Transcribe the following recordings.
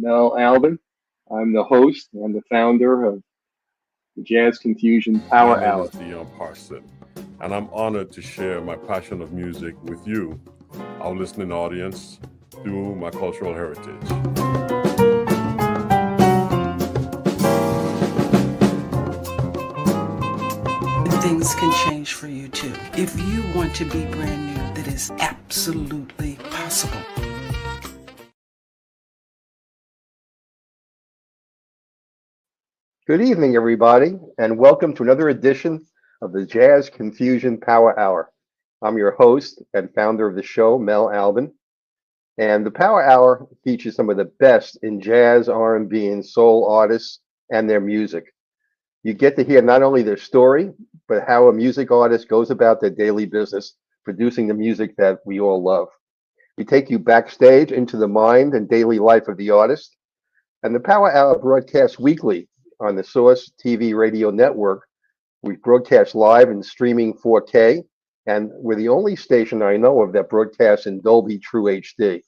Mel Albin. I'm the host and the founder of the Jazz Confusion My Power name Hour. is Dion Parson, and I'm honored to share my passion of music with you, our listening audience, through my cultural heritage. Things can change for you too. If you want to be brand new, that is absolutely possible. Good evening, everybody, and welcome to another edition of the Jazz Confusion Power Hour. I'm your host and founder of the show, Mel Albin, and the Power Hour features some of the best in jazz, R&B, and soul artists and their music. You get to hear not only their story, but how a music artist goes about their daily business, producing the music that we all love. We take you backstage into the mind and daily life of the artist, and the Power Hour broadcasts weekly on the Source TV radio network. We broadcast live in streaming 4K, and we're the only station I know of that broadcasts in Dolby True HD.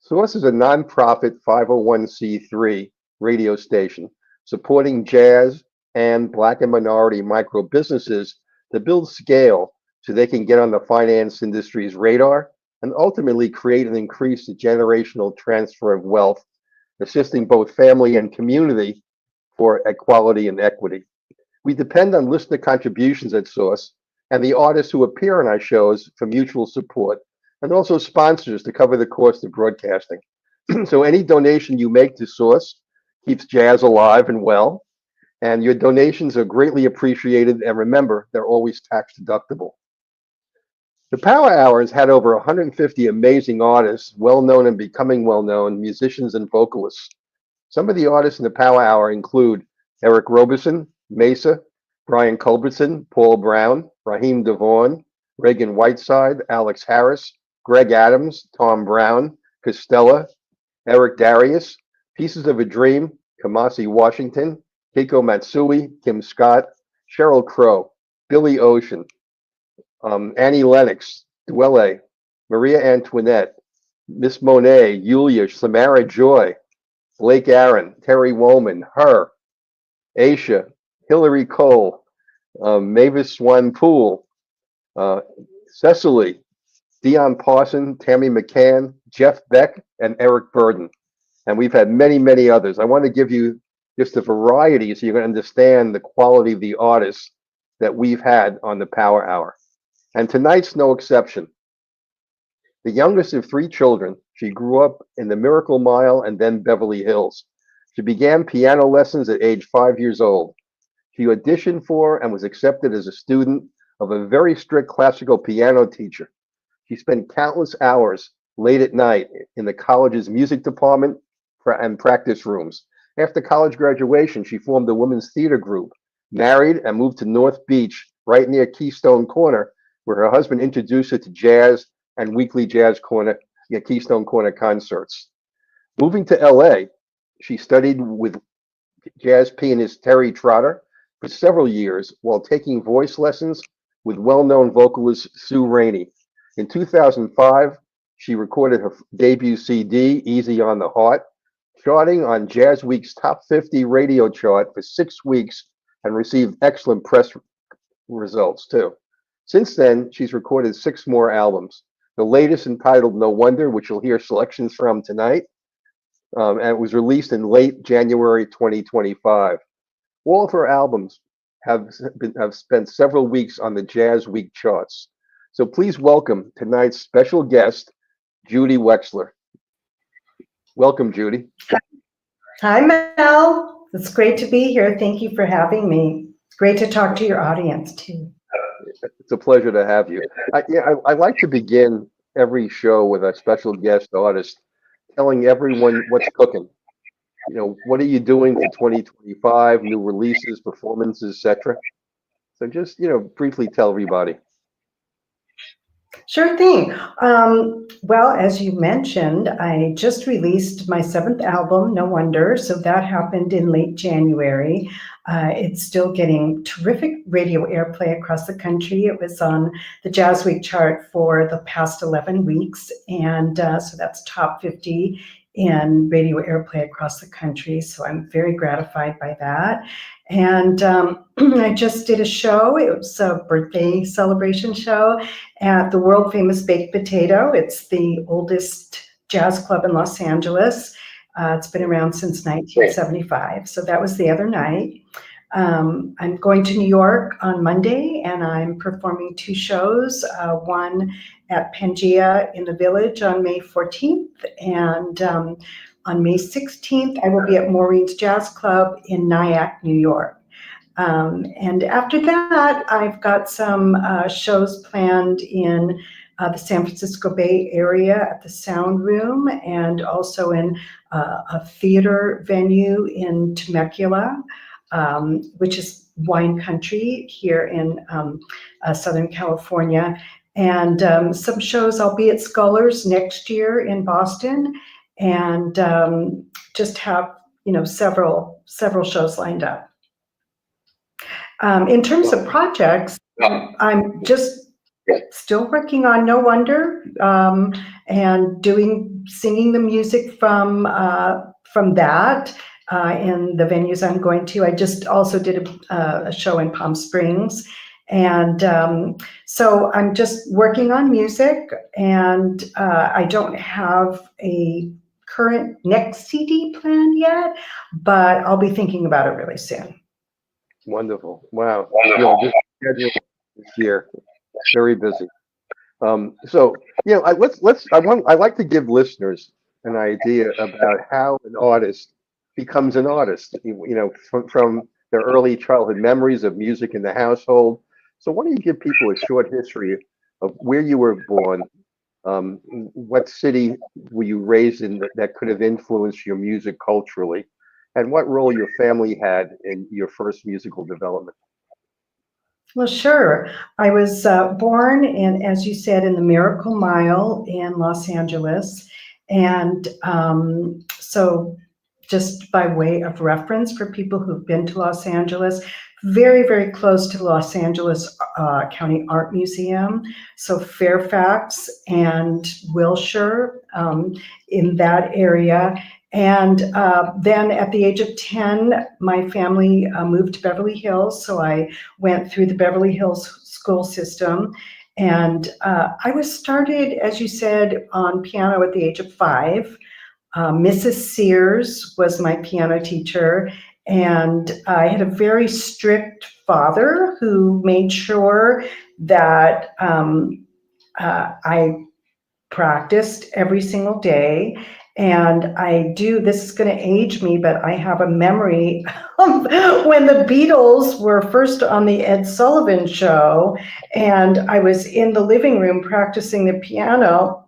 Source is a nonprofit 501c3 radio station supporting jazz and Black and minority micro businesses to build scale so they can get on the finance industry's radar and ultimately create and increase the generational transfer of wealth, assisting both family and community for equality and equity. We depend on listener contributions at Source and the artists who appear on our shows for mutual support, and also sponsors to cover the cost of broadcasting. So any donation you make to Source keeps jazz alive and well, and your donations are greatly appreciated, and remember, they're always tax deductible. The Power Hour has had over 150 amazing artists, well-known and becoming well-known musicians and vocalists. Some of the artists in the Power Hour include Eric Roberson, Mesa, Brian Culbertson, Paul Brown, Raheem DeVaughn, Reagan Whiteside, Alex Harris, Greg Adams, Tom Brown, Costello, Eric Darius, Pieces of a Dream, Kamasi Washington, Keiko Matsui, Kim Scott, Sheryl Crow, Billy Ocean, Annie Lennox, Dwelle, Maria Antoinette, Miss Monet, Yulia, Samara Joy, Blake Aaron, Terry Woman, Her, Aisha, Hillary Cole, Mavis Swan Poole, Cecily, Dion Parson, Tammy McCann, Jeff Beck, and Eric Burden. And we've had many, many others. I want to give you just a variety so you can understand the quality of the artists that we've had on the Power Hour. And tonight's no exception. The youngest of three children, she grew up in the Miracle Mile and then Beverly Hills. She began piano lessons at age 5 years old. She auditioned for and was accepted as a student of a very strict classical piano teacher. She spent countless hours late at night in the college's music department and practice rooms. After college graduation, she formed a women's theater group, married, and moved to North Beach, right near Keystone Corner, where her husband introduced her to jazz and weekly Keystone Corner concerts. Moving to LA, she studied with jazz pianist Terry Trotter for several years while taking voice lessons with well-known vocalist Sue Rainey. In 2005, she recorded her debut CD, Easy on the Heart, charting on Jazz Week's top 50 radio chart for 6 weeks and received excellent press results too. Since then, she's recorded 6 more albums. The latest entitled No Wonder, which you'll hear selections from tonight, and it was released in late January 2025. All of her albums have spent several weeks on the Jazz Week charts. So please welcome tonight's special guest, Judy Wexler. Welcome, Judy. Hi, Mel. It's great to be here. Thank you for having me. It's great to talk to your audience, too. It's a pleasure to have you. I like to begin every show with a special guest artist telling everyone what's cooking. You know, what are you doing for 2025, new releases, performances, etc. So just, briefly tell everybody. Sure thing. Well, as you mentioned, I just released my 7th album, No Wonder. So that happened in late January. It's still getting terrific radio airplay across the country. It was on the Jazz Week chart for the past 11 weeks. And so that's top 50 in radio airplay across the country. So I'm very gratified by that. And I just did a show. It was a birthday celebration show at the world famous Baked Potato. It's the oldest jazz club in Los Angeles. It's been around since 1975. So that was the other night. I'm going to New York on Monday, and I'm performing 2 shows, one at Pangea in the Village on May 14th, and on May 16th, I will be at Maureen's Jazz Club in Nyack, New York. And after that, I've got some shows planned in the San Francisco Bay Area at the Sound Room, and also in a theater venue in Temecula, which is wine country here in Southern California. And some shows, I'll be at Scullers next year in Boston, and just have, several shows lined up. In terms of projects, I'm just still working on No Wonder, and singing the music from that in the venues I'm going to. I just also did a show in Palm Springs. And so I'm just working on music, and I don't have a current next CD planned yet, but I'll be thinking about it really soon. Wonderful. Wow. Wonderful. This schedule this year, very busy. So, I like to give listeners an idea about how an artist becomes an artist, from their early childhood memories of music in the household. So why don't you give people a short history of where you were born, what city were you raised in that could have influenced your music culturally, and what role your family had in your first musical development? Well, sure. I was born in, as you said, in the Miracle Mile in Los Angeles. And so just by way of reference for people who've been to Los Angeles, very, very close to the Los Angeles County Art Museum. So Fairfax and Wilshire, in that area. And then at the age of 10, my family moved to Beverly Hills. So I went through the Beverly Hills school system. And I was started, as you said, on piano at the age of 5. Mrs. Sears was my piano teacher. And I had a very strict father who made sure that I practiced every single day. And this is going to age me, but I have a memory of when the Beatles were first on the Ed Sullivan Show, and I was in the living room practicing the piano,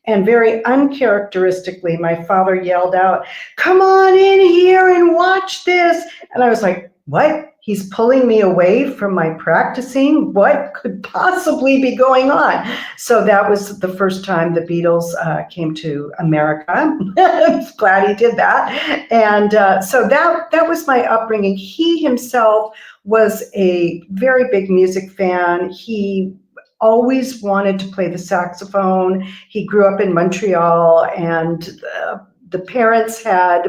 and very uncharacteristically, my father yelled out, "Come on in here and watch this." And I was like, what? He's pulling me away from my practicing? What could possibly be going on? So that was the first time the Beatles came to America. I'm glad he did that. And so that was my upbringing. He himself was a very big music fan. He always wanted to play the saxophone. He grew up in Montreal, and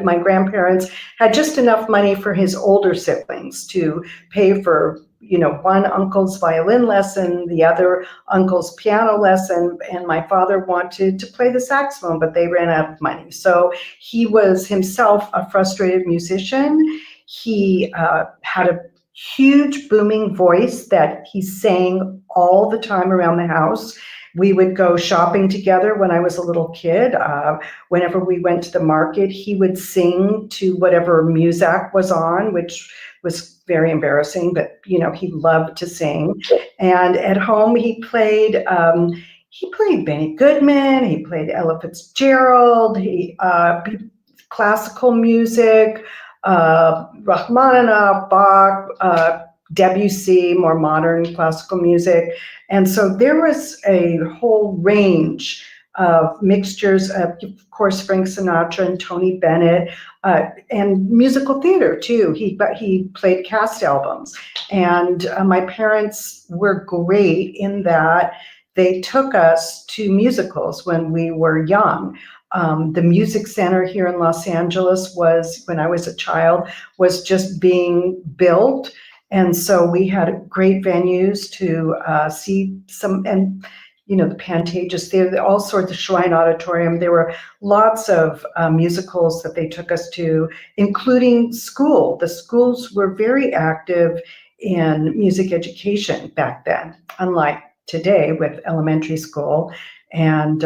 my grandparents had just enough money for his older siblings to pay for, one uncle's violin lesson, the other uncle's piano lesson, and my father wanted to play the saxophone, but they ran out of money. So he was himself a frustrated musician. He had a huge booming voice that he sang all the time around the house. We would go shopping together when I was a little kid. Whenever we went to the market, he would sing to whatever Muzak was on, which was very embarrassing, but he loved to sing. And at home, he played Benny Goodman, he played Ella Fitzgerald, classical music, Rachmaninoff, Bach, Debussy, more modern classical music. And so there was a whole range of mixtures of course, Frank Sinatra and Tony Bennett, and musical theater too. He played cast albums. And my parents were great in that they took us to musicals when we were young. The Music Center here in Los Angeles was, when I was a child, was just being built. And so we had great venues to see some, and the Pantages Theater, all sorts of Shrine Auditorium. There were lots of musicals that they took us to, including school. The schools were very active in music education back then, unlike today with elementary school and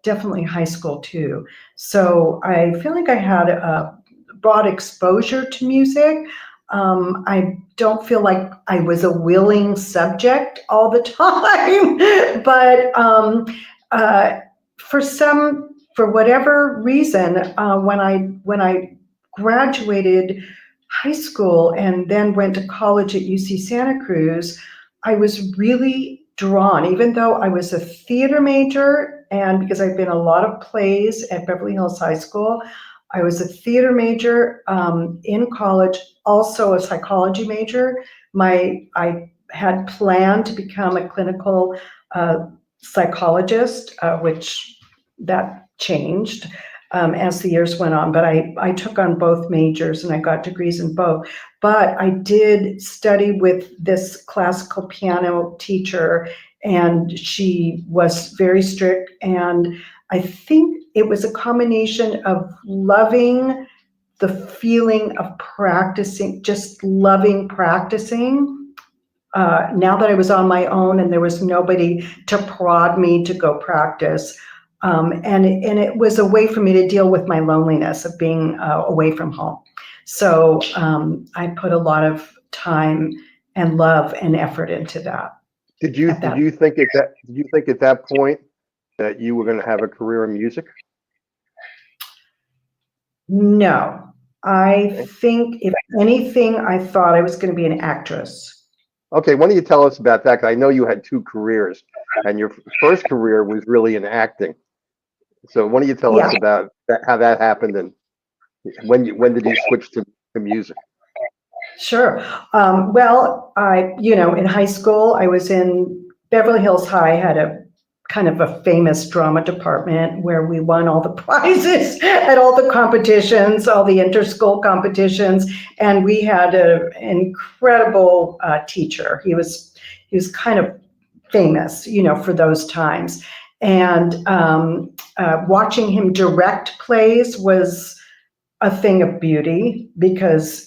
definitely high school too. So I feel like I had a broad exposure to music. I don't feel like I was a willing subject all the time, but for whatever reason, when I graduated high school and then went to college at UC Santa Cruz, I was really drawn, even though I was a theater major, and because I've been a lot of plays at Beverly Hills High School, I was a theater major in college, also a psychology major. I had planned to become a clinical psychologist, which that changed as the years went on. But I took on both majors and I got degrees in both. But I did study with this classical piano teacher, and she was very strict. And I think it was a combination of loving the feeling of practicing, just loving practicing. Now that I was on my own and there was nobody to prod me to go practice, and it was a way for me to deal with my loneliness of being away from home. So I put a lot of time and love and effort into that. Did you think at that point that you were going to have a career in music? No, I think if anything, I thought I was going to be an actress. Okay, why don't you tell us about that? Because I know you had two careers, and your first career was really in acting. So why don't you tell us about that, how that happened, and when did you switch to music? Sure. Well, in high school, I was in Beverly Hills High, had a kind of a famous drama department where we won all the prizes at all the competitions, all the inter-school competitions. And we had an incredible teacher. He was kind of famous, for those times. And watching him direct plays was a thing of beauty, because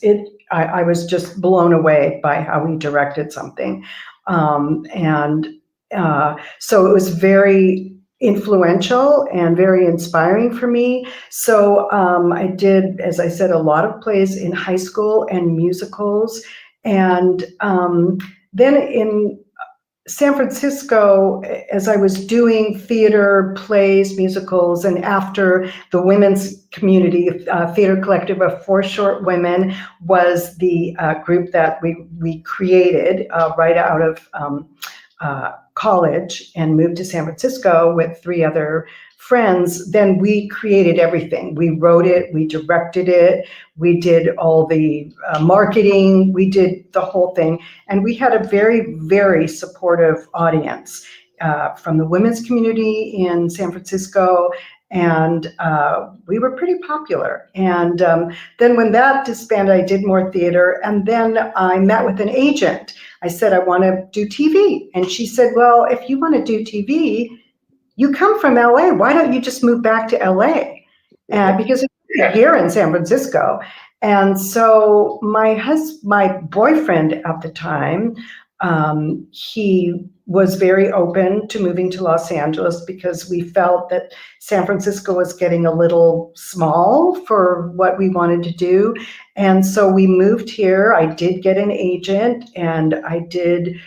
I was just blown away by how he directed something. So it was very influential and very inspiring for me. So I did, as I said, a lot of plays in high school and musicals. And then in San Francisco, as I was doing theater, plays, musicals, and after the women's community, Theater Collective of Four Short Women was the group that we created right out of college and moved to San Francisco with 3 other friends. Then we created everything. We wrote it, we directed it, we did all the marketing, we did the whole thing. And we had a very, very supportive audience from the women's community in San Francisco. And we were pretty popular. And then when that disbanded, I did more theater. And then I met with an agent. I said, I want to do TV. And she said, well, if you want to do TV, you come from LA. Why don't you just move back to LA? Because it's here in San Francisco. And so my boyfriend at the time, he was very open to moving to Los Angeles because we felt that San Francisco was getting a little small for what we wanted to do. And so we moved here. I did get an agent, and I did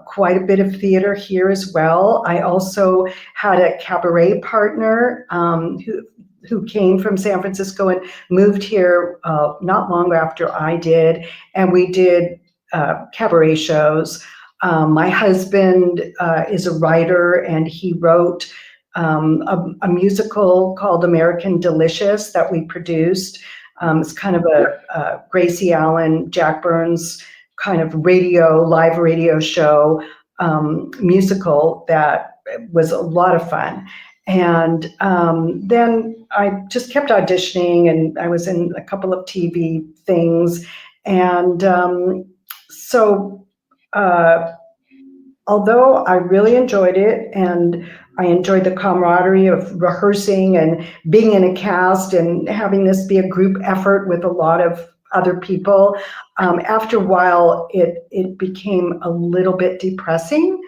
quite a bit of theater here as well. I also had a cabaret partner who came from San Francisco and moved here not long after I did. And we did cabaret shows. My husband is a writer, and he wrote a musical called American Delicious that we produced. It's kind of a Gracie Allen, Jack Burns kind of live radio show musical that was a lot of fun. And then I just kept auditioning, and I was in a couple of TV things. And so although I really enjoyed it, and I enjoyed the camaraderie of rehearsing and being in a cast and having this be a group effort with a lot of other people, after a while it became a little bit depressing,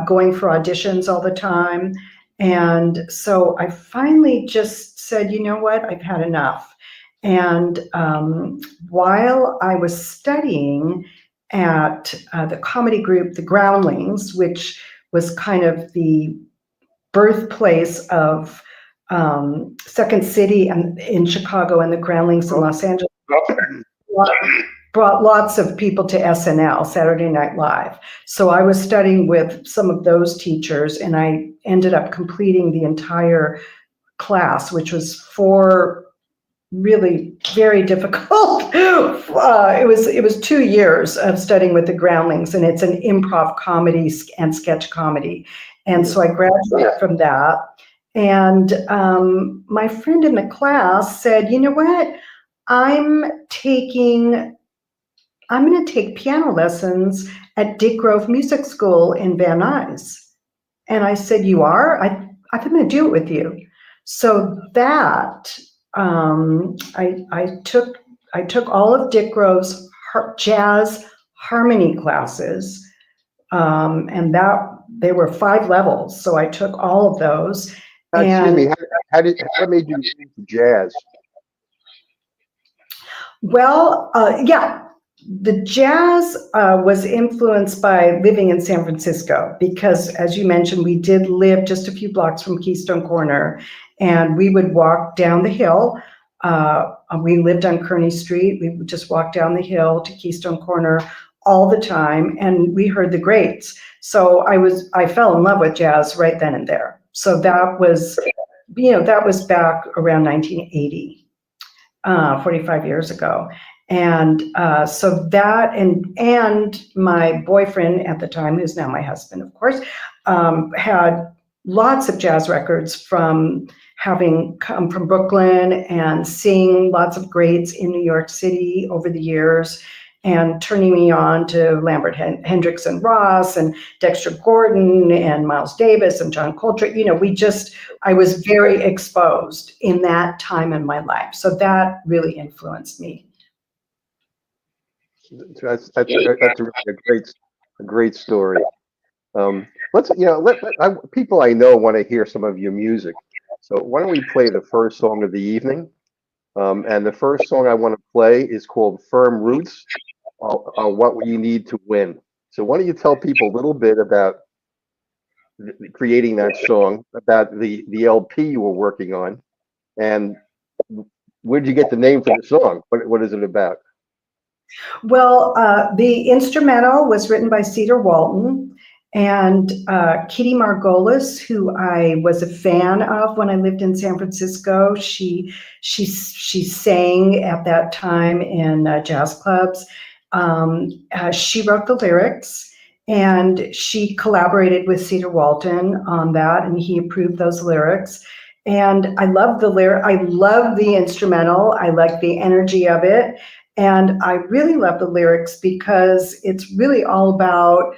going for auditions all the time. And so I finally just said, you know what, I've had enough. And while I was studying at the comedy group, the Groundlings, which was kind of the birthplace of Second City and in Chicago, and the Groundlings in Los Angeles, brought lots of people to SNL, Saturday Night Live. So I was studying with some of those teachers, and I ended up completing the entire class, which was 4 really very difficult. It was 2 years of studying with the Groundlings, and it's an improv comedy and sketch comedy. And so I graduated from that. And my friend in the class said, you know what, I'm going to take piano lessons at Dick Grove Music School in Van Nuys. And I said, you are? I'm going to do it with you. So that I took all of Dick Grove's jazz harmony classes, and that they were 5 levels. So I took all of those. Excuse me, what made you into jazz? Well, yeah, the jazz was influenced by living in San Francisco, because, as you mentioned, we did live just a few blocks from Keystone Corner, and we would walk down the hill. We lived on Kearny Street. We would just walk down the hill to Keystone Corner all the time, and we heard the greats. So I fell in love with jazz right then and there. So that was, that was back around 1980, 45 years ago. And so that, and my boyfriend at the time, who's now my husband, of course, had lots of jazz records from having come from Brooklyn and seeing lots of greats in New York City over the years, and turning me on to Lambert Hendricks and Ross and Dexter Gordon and Miles Davis and John Coltrane. I was very exposed in that time in my life. So that really influenced me. That's really a great story. People I know want to hear some of your music. So why don't we play the first song of the evening? And the first song I want to play is called "Firm Roots," What You Need to Win. So why don't you tell people a little bit about creating that song, about the LP you were working on, and where did you get the name for the song? What is it about? Well, the instrumental was written by Cedar Walton, and Kitty Margolis, who I was a fan of when I lived in San Francisco. She sang at that time in jazz clubs. She wrote the lyrics, and she collaborated with Cedar Walton on that, and he approved those lyrics. And I love the lyric. I love the instrumental. I like the energy of it. And I really love the lyrics because it's really all about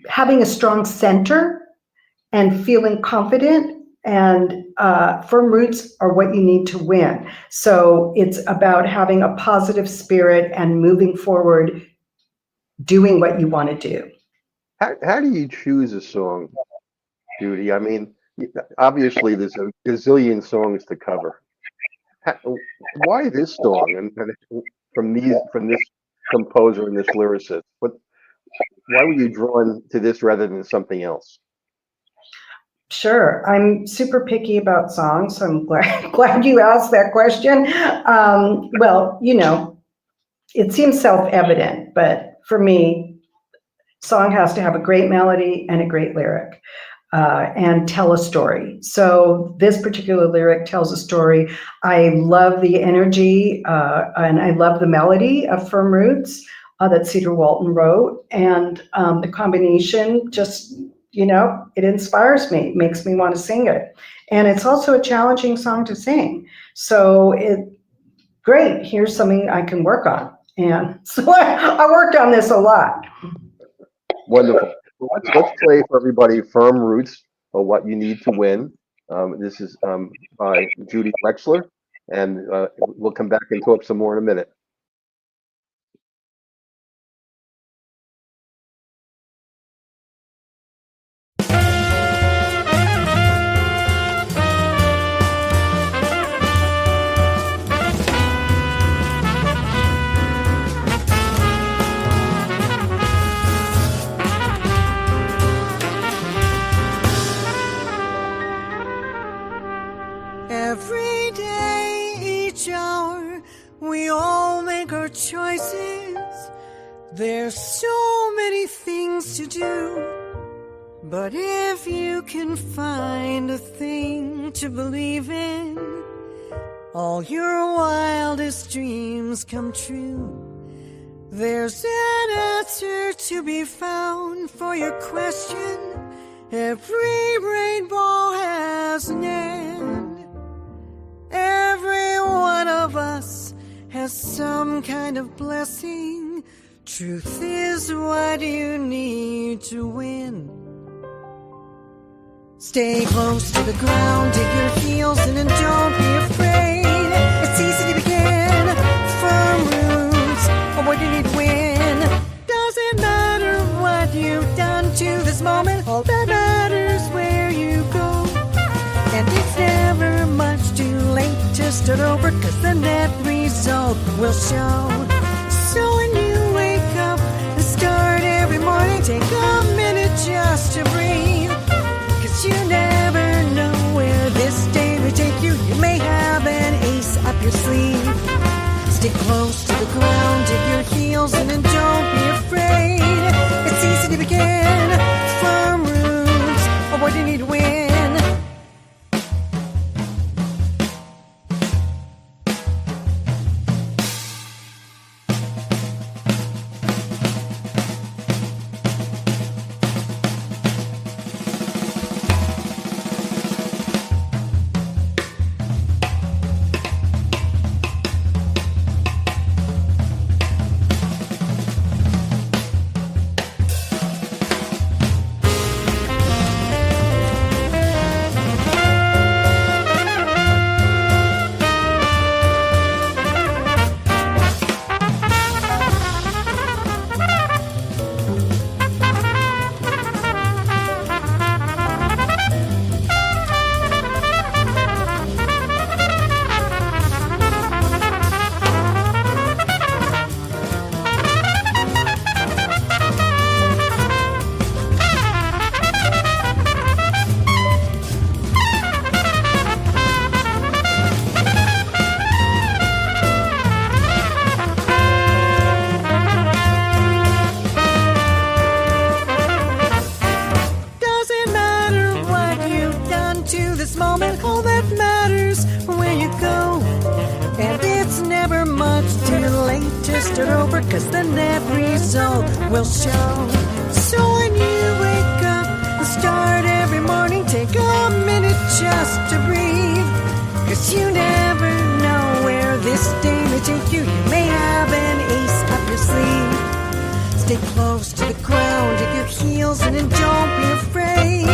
having a strong center and feeling confident, and firm roots are what you need to win. So it's about having a positive spirit and moving forward, doing what you want to do. How do you choose a song, Judy? I mean, obviously there's a gazillion songs to cover. Why this song, and from this composer and this lyricist? Why were you drawn to this rather than something else? Sure, I'm super picky about songs, so I'm glad you asked that question. Well, it seems self-evident, but for me, song has to have a great melody and a great lyric. And tell a story. So this particular lyric tells a story. I love the energy and I love the melody of Firm Roots that Cedar Walton wrote. And the combination just it inspires me, makes me want to sing it. And it's also a challenging song to sing. So great, here's something I can work on. And so I worked on this a lot. Wonderful. Well, let's play for everybody Firm Roots or What You Need to Win. This is by Judy Wexler, and we'll come back and talk some more in a minute. Every day, each hour, we all make our choices. There's so many things to do, but if you can find a thing to believe in, all your wildest dreams come true. There's an answer to be found for your question. Every rainbow has an end. Every one of us has some kind of blessing. Truth is what you need to win. Stay close to the ground, dig your heels in and don't be afraid. It's easy to begin. Firm roots are what you need to win. Doesn't matter what you've done to this moment, all that matters where you go. And it's never much too late to start over, 'cause the net result will show. So when you wake up and start every morning, take a minute just to breathe, 'cause you never know where this day may take you. You may have an ace up your sleeve. Stay close to the ground, dig your heels in and don't be afraid. It's easy to begin. Firm roots are what you need to win. Start over, 'cause the net result will show. So when you wake up and start every morning, take a minute just to breathe, 'cause you never know where this day may take you. You may have an ace up your sleeve. Stay close to the ground, dig your heels in and don't be afraid.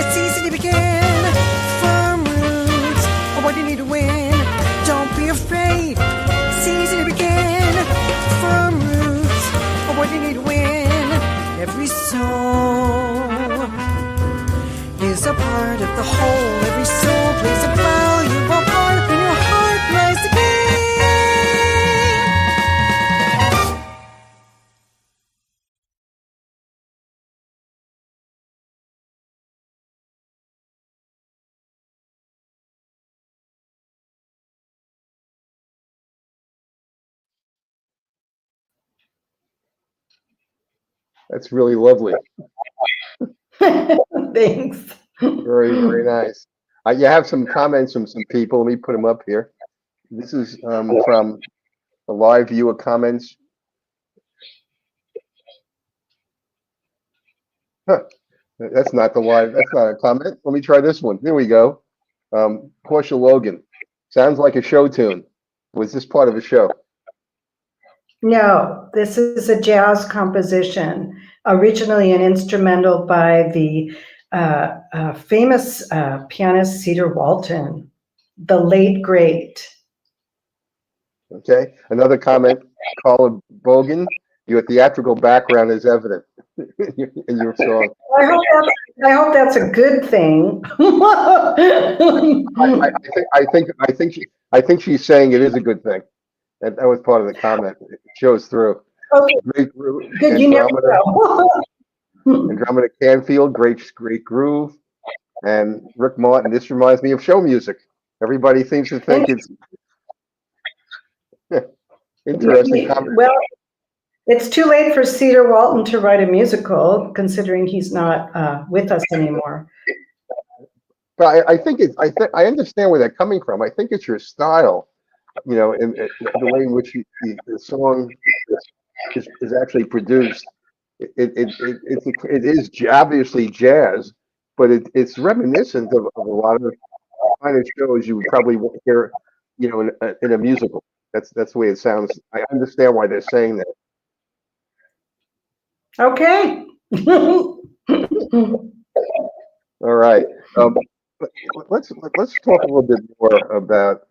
It's easy to begin. Firm roots are what you need to win. Don't be afraid. It's easy to begin. Firm roots are what you need to win. Every soul is a part of the whole. Every soul plays a valuable part when your heart rise again. That's really lovely. Thanks. Very, very nice. You have some comments from some people. Let me put them up here. This is from a live view of comments. Huh. That's not the live. That's not a comment. Let me try this one. Here we go. Portia Logan. Sounds like a show tune. Was this part of a show? No, this is a jazz composition, originally an instrumental by the famous pianist Cedar Walton, the late great. Okay. Another comment. Carla Bogan. Your theatrical background is evident in your song. I hope that's a good thing. I think she's saying it is a good thing. That was part of the comment. It shows through. Okay, Great groove. good, you never know. Andromeda Canfield, great groove. And Rick Martin, this reminds me of show music. Everybody seems to think it's interesting comment. Well, it's too late for Cedar Walton to write a musical, considering he's not with us anymore. But I understand where they're coming from. I think it's your style, you know, and the way in which the song is actually produced. It is obviously jazz, but it's reminiscent of a lot of the kind of shows you would probably hear, you know, in a musical. That's the way it sounds. I understand why they're saying that. Okay. All right. Let's talk a little bit more about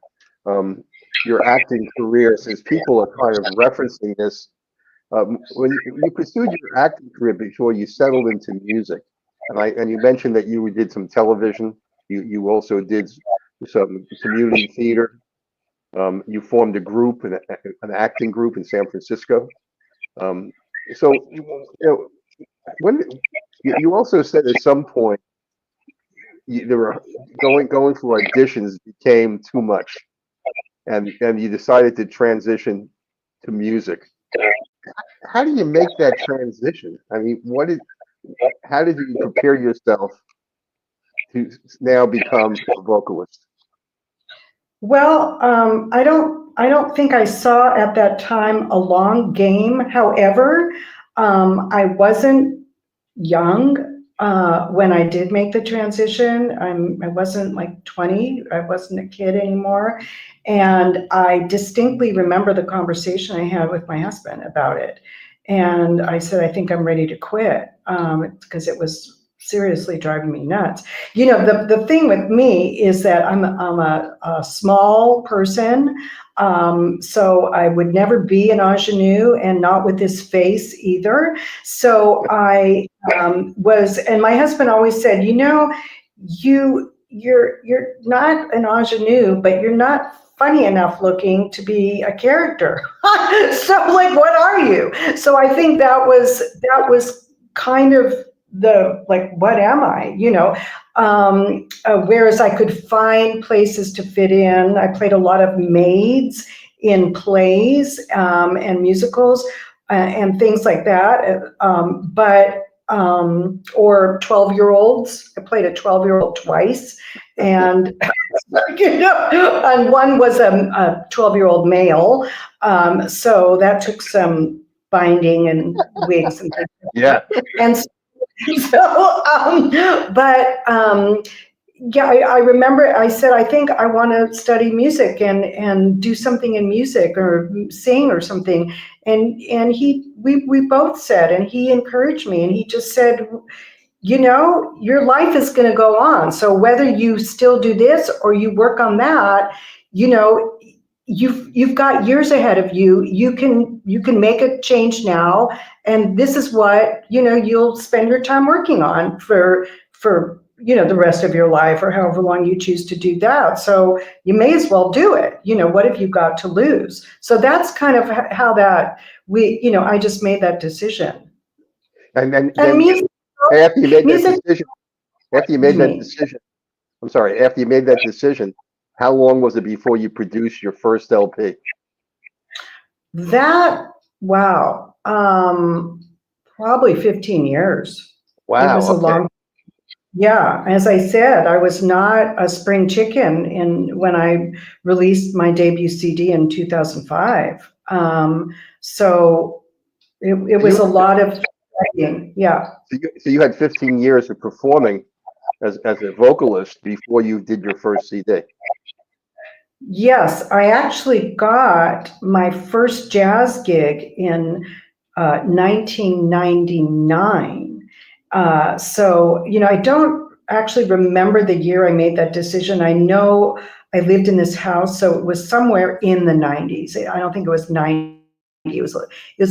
your acting career, since people are kind of referencing this. When you pursued your acting career before you settled into music, and you mentioned that you did some television. You also did some community theater. You formed a group, an acting group in San Francisco. So you know, when you also said at some point there were going for auditions became too much, and you decided to transition to music. How do you make that transition? I mean, how did you prepare yourself to now become a vocalist? Well, I don't think I saw at that time a long game. However, I wasn't young when I did make the transition. I wasn't like 20. I wasn't a kid anymore. And I distinctly remember the conversation I had with my husband about it. And I said, I think I'm ready to quit, because it was seriously driving me nuts. You know, the thing with me is that I'm a small person, so I would never be an ingenue, and not with this face either. So I was, and my husband always said, you know, you're not an ingenue, but you're not funny enough looking to be a character. So like, what are you? So I think that was kind of the, like, what am I, you know? Whereas I could find places to fit in. I played a lot of maids in plays and musicals and things like that. Or 12-year-olds. I played a 12-year-old twice, and you know, and one was a 12-year-old male. So that took some binding and wigs and things. Yeah. And so, yeah, I remember I said, I think I want to study music and do something in music or sing or something. And we both said, and he encouraged me, and he just said, you know, your life is going to go on. So whether you still do this or you work on that, you know, you've got years ahead of you. You can make a change now, and this is what, you know, you'll spend your time working on for you know, the rest of your life, or however long you choose to do that. So you may as well do it. You know, what have you got to lose? So that's kind of how that you know, I just made that decision. And then music, after you made that decision, I'm sorry, after you made that decision, how long was it before you produced your first LP? Wow, probably 15 years. Wow. It was a long. Yeah, as I said, I was not a spring chicken when I released my debut CD in 2005. So it was a lot of writing. Yeah. So you had 15 years of performing as a vocalist before you did your first CD. Yes, I actually got my first jazz gig in 1999. So, I don't actually remember the year I made that decision. I know I lived in this house, so it was somewhere in the 90s. I don't think it was 90. It was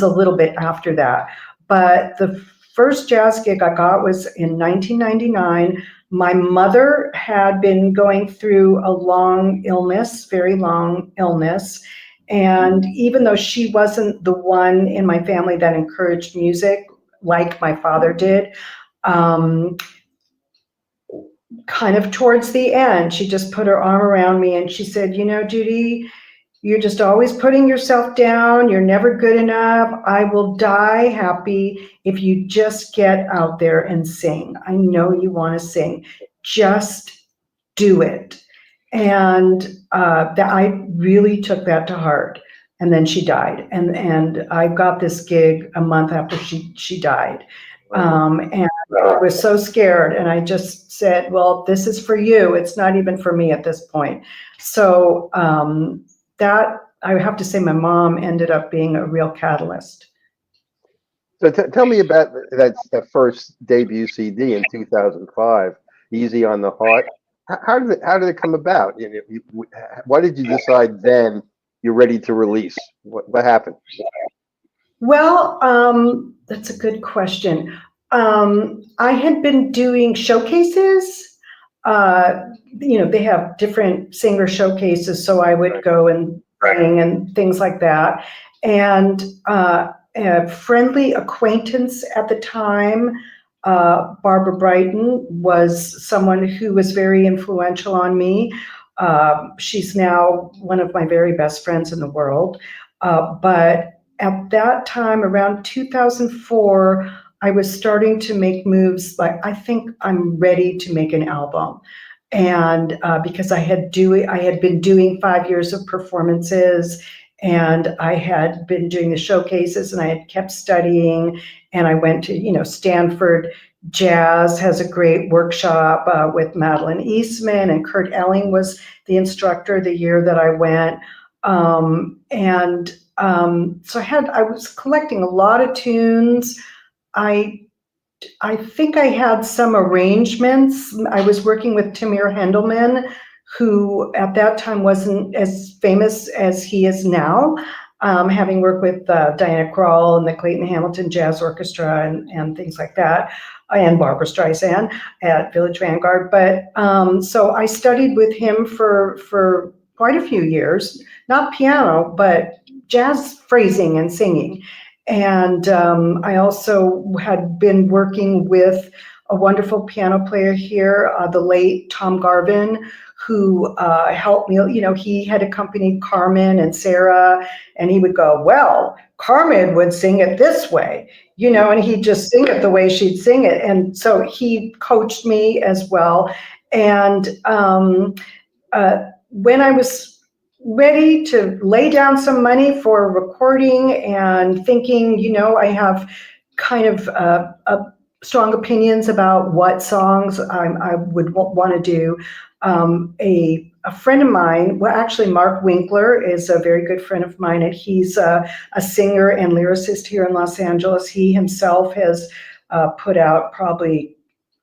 a little bit after that. But the first jazz gig I got was in 1999. My mother had been going through a long illness, very long illness. And even though she wasn't the one in my family that encouraged music like my father did, um, kind of towards the end, she just put her arm around me and she said, Judy, you're just always putting yourself down. You're never good enough. I will die happy if you just get out there and sing. I know you want to sing. Just do it. And that I really took that to heart. And then she died. And I got this gig a month after she died. And I was so scared. And I just said, well, this is for you. It's not even for me at this point. So that, I have to say, my mom ended up being a real catalyst. So tell me about that first debut CD in 2005, "Easy on the Heart." How did it come about? Why did you decide then you're ready to release? What happened? Well, that's a good question. I had been doing showcases. They have different singer showcases, so I would go and sing and things like that. And a friendly acquaintance at the time, Barbara Brighton, was someone who was very influential on me. She's now one of my very best friends in the world. But at that time, around 2004, I was starting to make moves like, I think I'm ready to make an album. And because I had been doing 5 years of performances, and I had been doing the showcases, and I had kept studying, and I went to, Stanford Jazz has a great workshop with Madeline Eastman, and Kurt Elling was the instructor the year that I went. So I was collecting a lot of tunes. I think I had some arrangements. I was working with Tamir Hendelman, who at that time wasn't as famous as he is now, having worked with Diana Krall and the Clayton Hamilton Jazz Orchestra and things like that, and Barbara Streisand at Village Vanguard. But so I studied with him for quite a few years, not piano, but jazz phrasing and singing. And I also had been working with a wonderful piano player here, the late Tom Garvin, who helped me. He had accompanied Carmen and Sarah, and he would go, well, Carmen would sing it this way, and he'd just sing it the way she'd sing it. And so he coached me as well. And when I was ready to lay down some money for recording and thinking, I have kind of strong opinions about what songs I would want to do. A friend of mine, well, actually Mark Winkler is a very good friend of mine, and he's a singer and lyricist here in Los Angeles. He himself has put out probably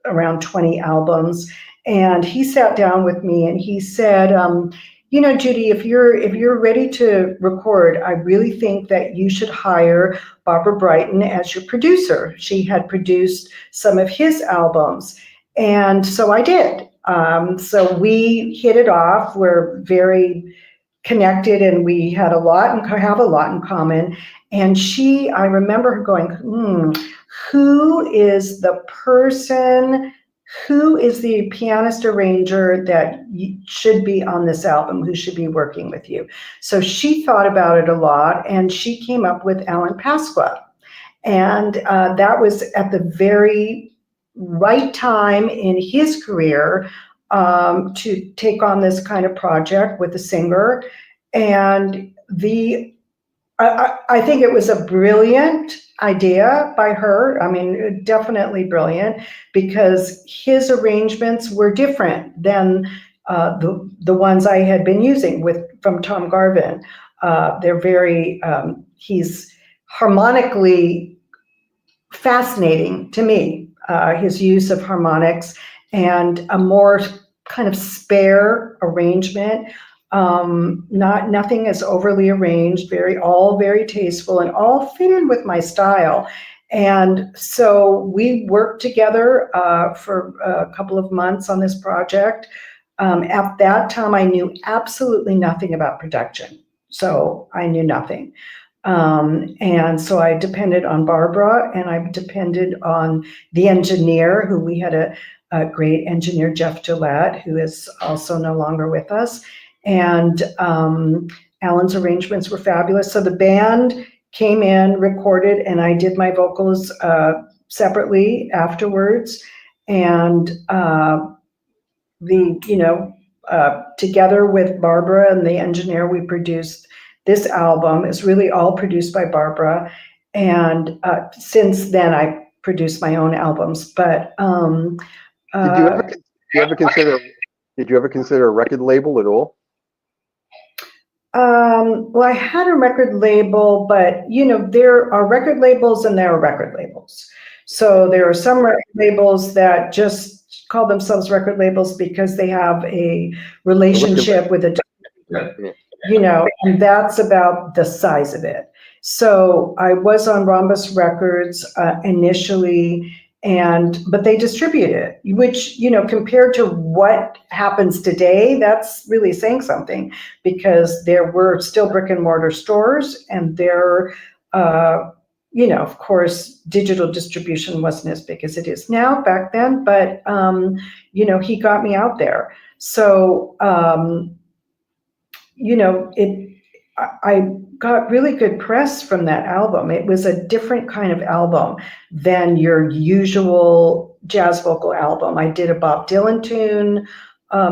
around 20 albums. And he sat down with me and he said, Judy, if you're ready to record, I really think that you should hire Barbara Brighton as your producer. She had produced some of his albums. And so I did. So we hit it off. We're very connected, and we had have a lot in common. And I remember her going, who is the person, who is the pianist arranger that should be on this album, who should be working with you? So she thought about it a lot, and she came up with Alan Pasqua. And that was at the very right time in his career to take on this kind of project with a singer. And the I think it was a brilliant idea by her. I mean, definitely brilliant, because his arrangements were different than the ones I had been using from Tom Garvin. They're very, he's harmonically fascinating to me, his use of harmonics and a more kind of spare arrangement. Nothing is overly arranged, all very tasteful, and all fit in with my style. And so we worked together for a couple of months on this project. At that time, I knew absolutely nothing about production. So I knew nothing. And so I depended on Barbara, and I depended on the engineer, who we had a great engineer, Jeff Gillette, who is also no longer with us. And Alan's arrangements were fabulous. So the band came in, recorded, and I did my vocals separately afterwards. And together with Barbara and the engineer, we produced this album. It's really all produced by Barbara. And since then, I produced my own albums. But Did you ever consider a record label at all? Well, I had a record label, but there are record labels and there are record labels. So there are some record labels that just call themselves record labels because they have a relationship with a distributor, and that's about the size of it. So I was on Rhombus Records initially, but they distribute it, which, compared to what happens today, that's really saying something, because there were still brick and mortar stores, and there, of course, digital distribution wasn't as big as it is now back then, but, he got me out there. So, I got really good press from that album. It was a different kind of album than your usual jazz vocal album. I did a Bob Dylan tune.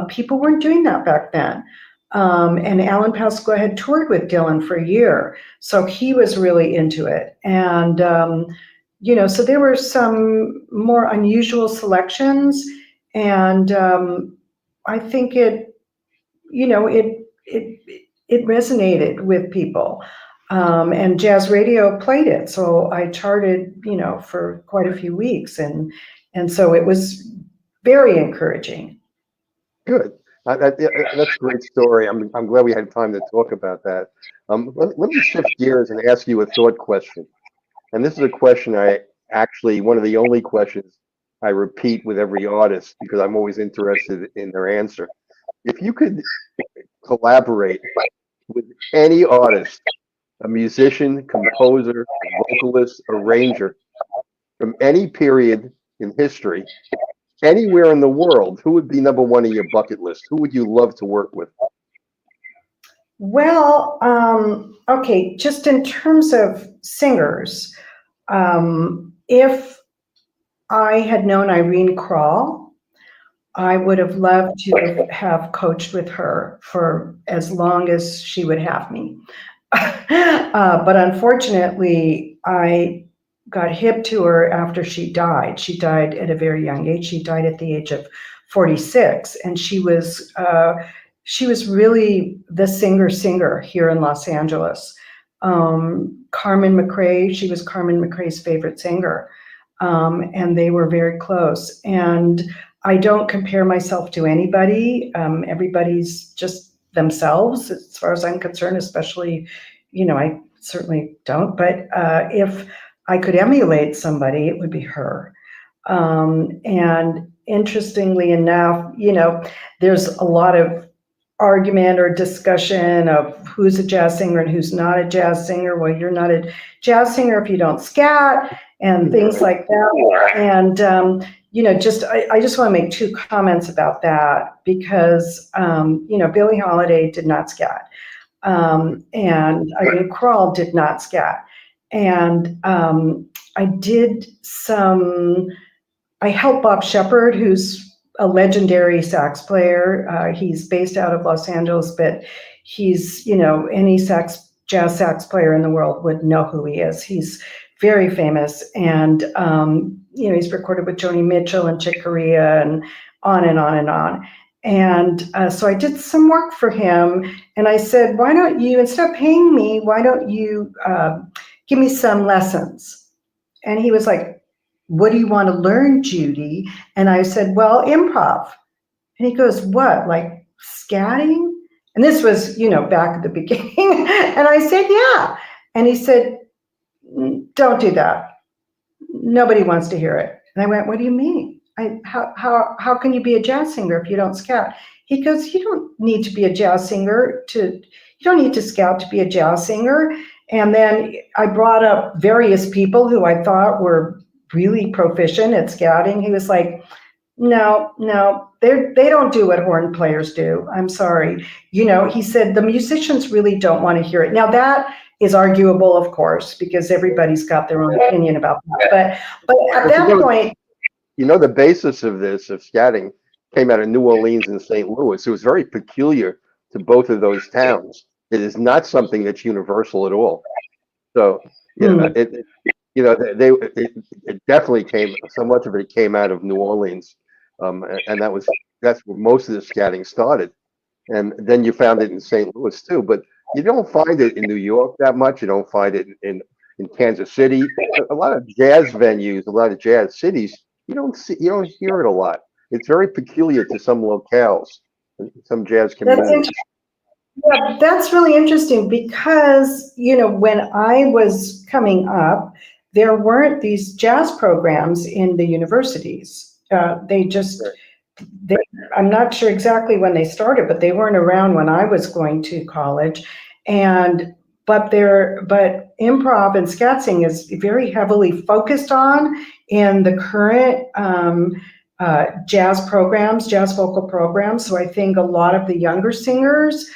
People weren't doing that back then. And Alan Pasqua had toured with Dylan for a year, so he was really into it. And, so there were some more unusual selections, and I think it resonated with people, and jazz radio played it. So I charted, for quite a few weeks, and so it was very encouraging. Good. That's a great story. I'm glad we had time to talk about that. Let me shift gears and ask you a thought question. And this is a question one of the only questions I repeat with every artist, because I'm always interested in their answer. If you could collaborate with any artist, a musician, composer, vocalist, arranger, from any period in history, anywhere in the world, who would be number one in your bucket list? Who would you love to work with? Well, okay, just in terms of singers, if I had known Irene Krall, I would have loved to have coached with her for as long as she would have me. But unfortunately, I got hip to her after she died. She died at a very young age. She died at the age of 46, and she was really the singer here in Los Angeles. Carmen McRae, she was Carmen McRae's favorite singer, and they were very close. And I don't compare myself to anybody. Everybody's just themselves, as far as I'm concerned, especially, I certainly don't. But if I could emulate somebody, it would be her. And interestingly enough, there's a lot of argument or discussion of who's a jazz singer and who's not a jazz singer. Well, you're not a jazz singer if you don't scat, and things like that. And I just want to make two comments about that, because Billie Holiday did not scat, and Irene Krall did not scat, and I helped Bob Shepard, who's a legendary sax player. He's based out of Los Angeles, but he's, any sax jazz sax player in the world would know who he is. He's very famous, and he's recorded with Joni Mitchell and Chick Corea and on and on and on. And so I did some work for him, and I said, why don't you, instead of paying me, why don't you give me some lessons? And he was like, what do you want to learn, Judy? And I said, well, improv. And he goes, what, like scatting? And this was, back at the beginning. And I said, yeah. And he said, don't do that. Nobody wants to hear it. And I went, what do you mean? How can you be a jazz singer if you don't scat? He goes, you don't need to be a jazz singer you don't need to scat to be a jazz singer. And then I brought up various people who I thought were really proficient at scouting. He was like, no, they don't do what horn players do. I'm sorry. He said the musicians really don't want to hear it. Now that is arguable, of course, because everybody's got their own opinion about that. But at that point, the basis of scatting came out of New Orleans and St. Louis. It was very peculiar to both of those towns. It is not something that's universal at all. So, it definitely came. So much of it came out of New Orleans, and that's where most of the scatting started. And then you found it in St. Louis too, but you don't find it in New York that much. You don't find it in Kansas City. A lot of jazz venues, a lot of jazz cities, you don't hear it a lot. It's very peculiar to some locales, some jazz communities. Yeah, that's really interesting because, when I was coming up, there weren't these jazz programs in the universities. I'm not sure exactly when they started, but they weren't around when I was going to college. But improv and scatsing is very heavily focused on in the current jazz vocal programs. So I think a lot of the younger singers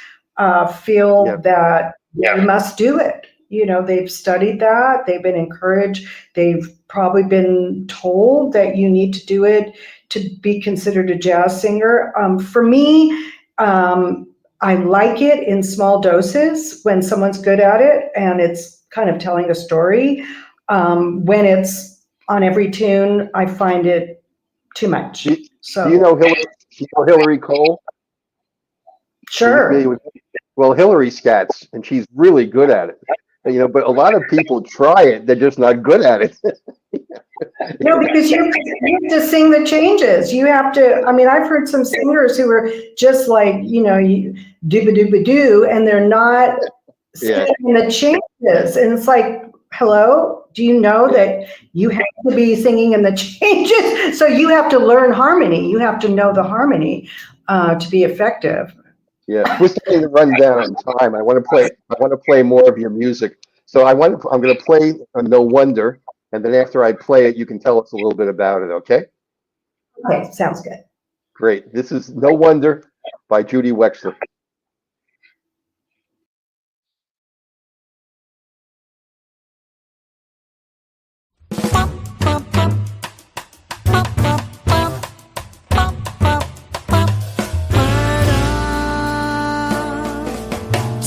feel that they must do it. They've studied that, they've been encouraged, they've probably been told that you need to do it to be considered a jazz singer. For me, I like it in small doses when someone's good at it and it's kind of telling a story. When it's on every tune, I find it too much. Do you know Hillary Cole? Sure. Well, Hillary scats, and she's really good at it. But a lot of people try it; they're just not good at it. No, because you have to sing the changes. You have to. I mean, I've heard some singers who are just like, you dooba-dooba-doo, and they're not singing the changes. And it's like, hello, do you know that you have to be singing in the changes? So you have to learn harmony. You have to know the harmony to be effective. Yeah, we're starting to run down on time. I want to play more of your music. So I'm going to play No Wonder, and then after I play it, you can tell us a little bit about it. Okay? Okay, sounds good. Great. This is No Wonder by Judy Wexler.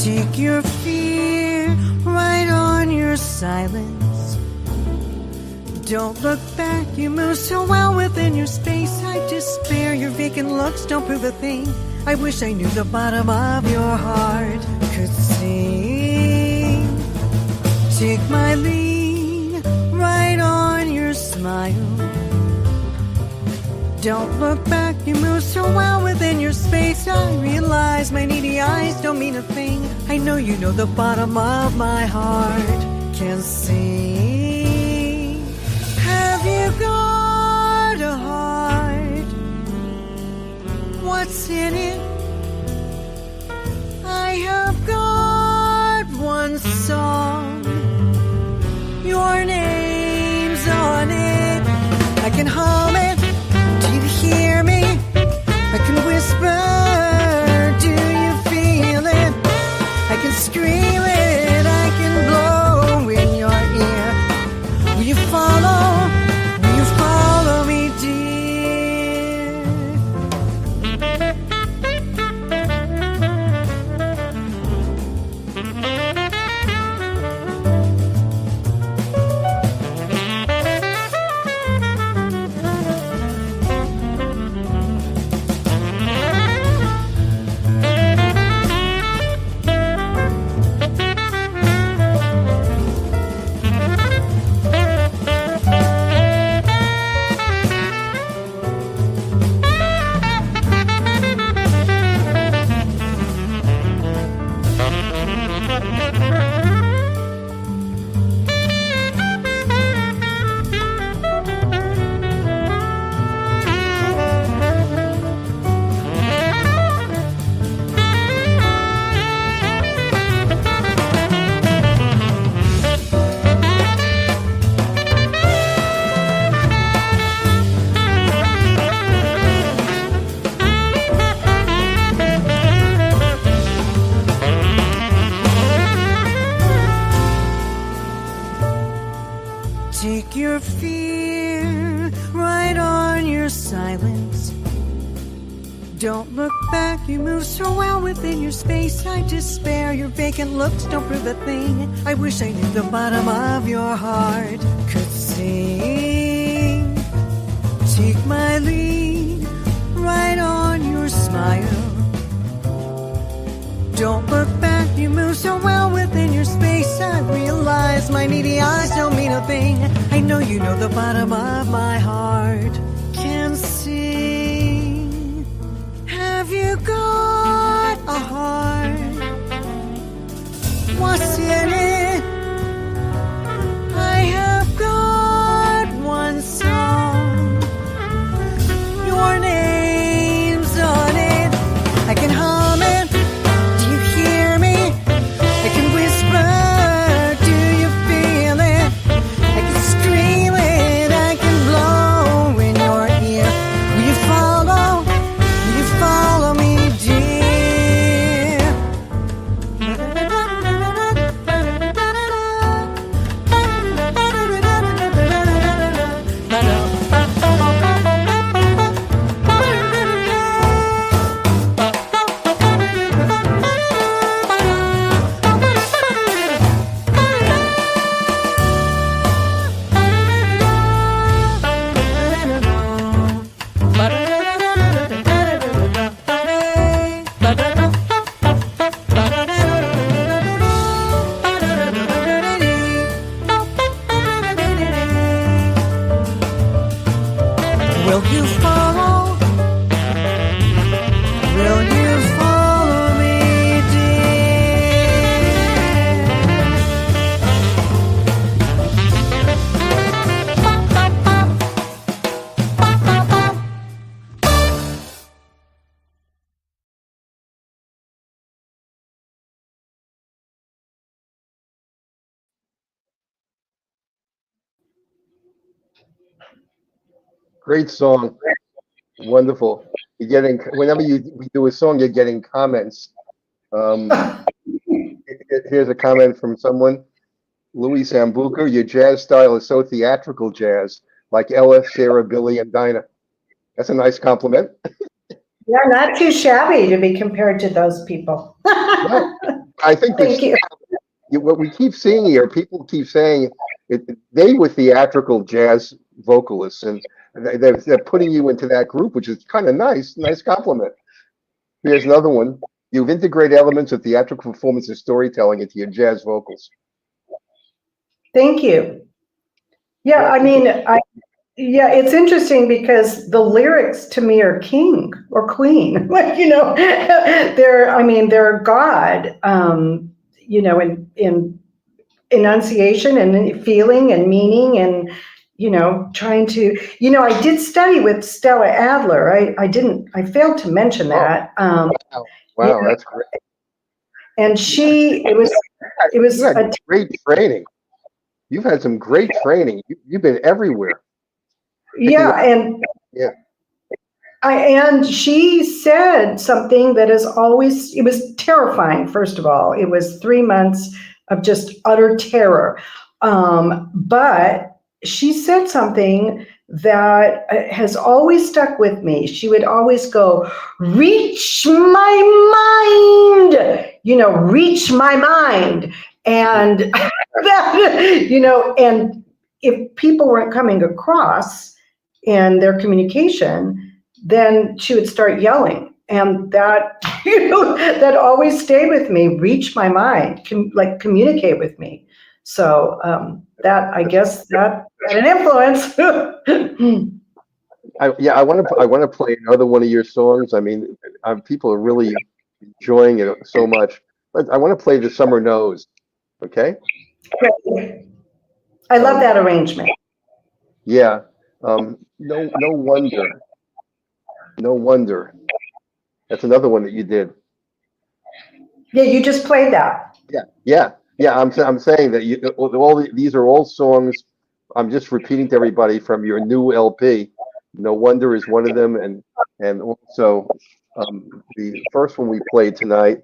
Take your fear right on your silence. Don't look back, you move so well within your space. I despair, your vacant looks don't prove a thing. I wish I knew the bottom of your heart could sing. Take my lead right on your smile. Don't look back, you move so well within your space. I realize my needy eyes don't mean a thing. I know you know the bottom of my heart can sing. Have you got a heart? What's in it? I have got one song. Your name's on it. I can hum it. Do you hear me? I can whisper. Do you feel it? I can scream it. I can blow in your ear. Will you follow? Will you silence. Don't look back, you move so well within your space. I despair, your vacant looks don't prove a thing. I wish I knew the bottom of your heart could sing. Take my lead, right on your smile. Don't look back, you move so well within your space. I realize my needy eyes don't mean a thing. I know you know the bottom of my heart can sing. Have you got a heart? What's in it? I have got one song. Your name's on it. I can hum it. Do you hear me? I can whisper. Do you feel it? I can scream it. I can blow in your ear. Will you follow? Will you follow me, Will you follow? Will you follow me, Great song. Wonderful. You're getting, whenever we do a song, you're getting comments. Here's a comment from someone. Louis Sambuca, your jazz style is so theatrical jazz, like Ella, Sarah, Billy, and Dinah. That's a nice compliment. Yeah, not too shabby to be compared to those people. No, I think Thank you. what we keep seeing here, people keep saying they were theatrical jazz vocalists, and they're putting you into that group, which is kind of nice compliment. Here's another one. You've integrated elements of theatrical performance and storytelling into your jazz vocals. Thank you. Yeah, I mean, yeah, it's interesting because the lyrics to me are king or queen. Like, they're God, in enunciation and feeling and meaning and, trying to, I did study with Stella Adler. I failed to mention that. Wow, that's great. And it was You had great training. You've had some great training. You've been everywhere. Yeah, and and she said something that is always, it was terrifying. First of all, it was 3 months of just utter terror. But she said something that has always stuck with me. She would always go, reach my mind, reach my mind. And that, and if people weren't coming across in their communication, then she would start yelling. And that, that always stayed with me, reach my mind, communicate with me. So that, I guess that had an influence. I want to play another one of your songs. I mean, people are really enjoying it so much. But I want to play The Summer Knows. Okay. I love that arrangement. Yeah. No wonder. That's another one that you did. Yeah, you just played that. Yeah. I'm saying that these are all songs. I'm just repeating to everybody from your new LP. No Wonder is one of them, and also the first one we played tonight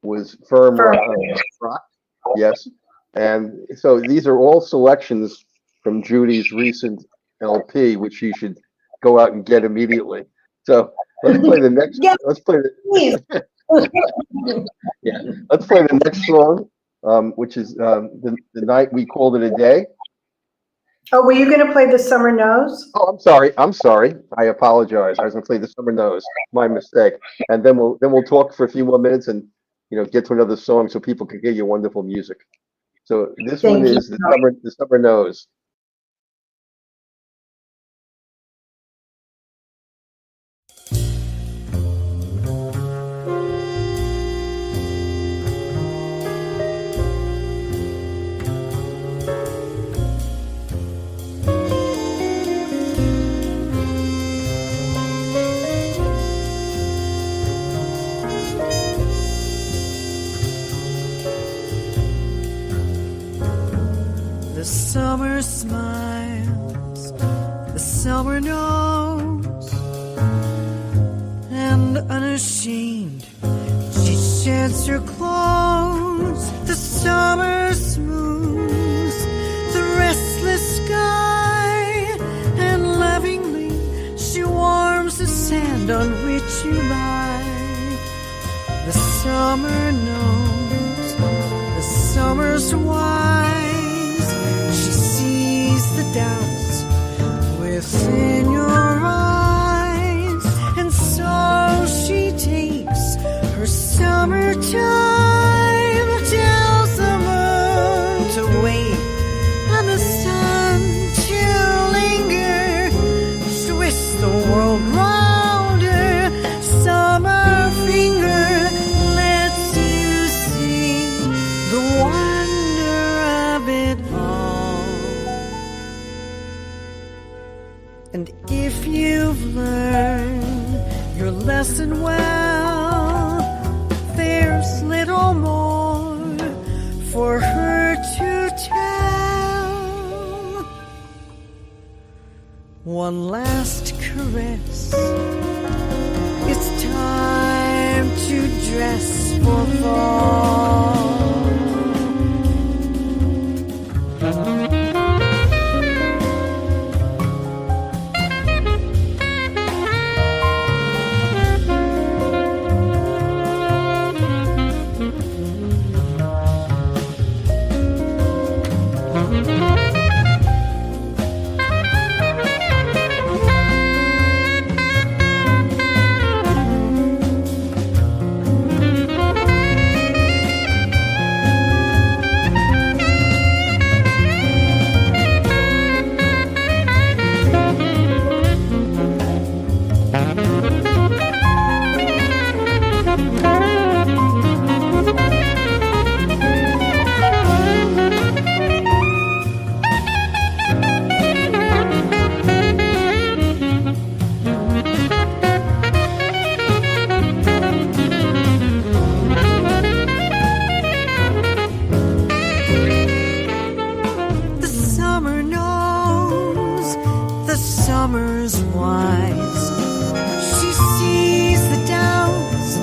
was Firm Rock. Yes, and so these are all selections from Judy's recent LP, which you should go out and get immediately. So let's play the next. Yes, Let's play. please. Yeah, let's play the next song, which is the night we called it a day. Oh, were you going to play the Summer Knows? Oh, I'm sorry. I'm sorry. I apologize. I was going to play the Summer Knows. My mistake. And then we'll talk for a few more minutes and get to another song so people can hear your wonderful music. So this one Thank you. is the summer knows. The summer smiles, the summer knows, and unashamed she sheds her clothes. The summer smooths the restless sky, and lovingly she warms the sand on which you lie. The summer knows, the summer's wise. She sees the doubts within your eyes, and so she takes her summertime, tells the moon to wait and the sun to linger, twists the world round her summer finger, lets you see the wonder of it all. And if you've learned your lesson well, there's little more for her to tell. One last caress, it's time to dress for fall. The summer knows, the summer's wise. She sees the doubts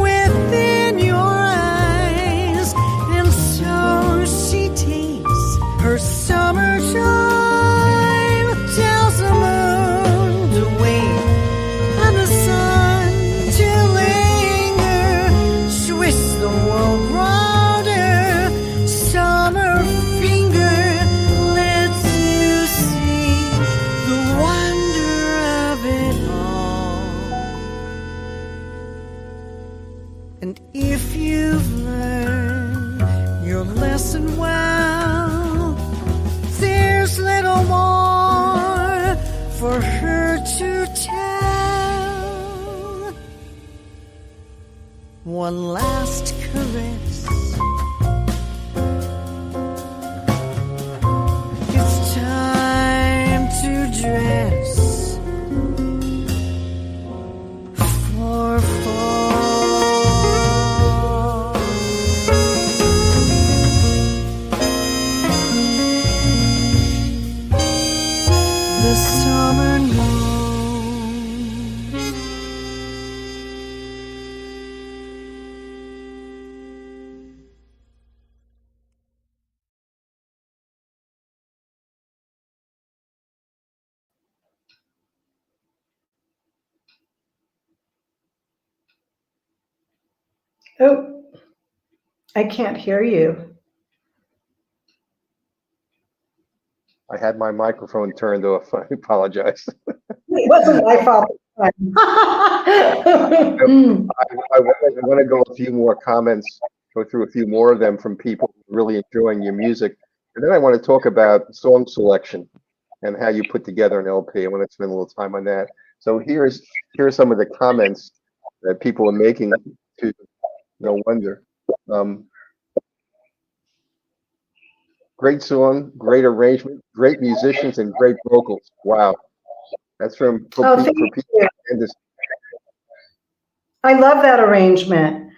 within your eyes, and so she takes her summer time, tells the moon to wait and the sun to linger, twists the world round her summer finger, lets you see the wonder of it all. And if you've learned your lesson well, there's little more for her to tell. One last caress, it's time to dress for fall. The summer knows. Oh, I can't hear you. I had my microphone turned off. I apologize. It wasn't my fault. I want to go a few more comments, go through a few more of them from people really enjoying your music. And then I want to talk about song selection and how you put together an LP. I want to spend a little time on that. So here are some of the comments that people are making to No Wonder. Great song, great arrangement, great musicians, and great vocals. Wow. That's from Oh, for thank people. you. I love that arrangement.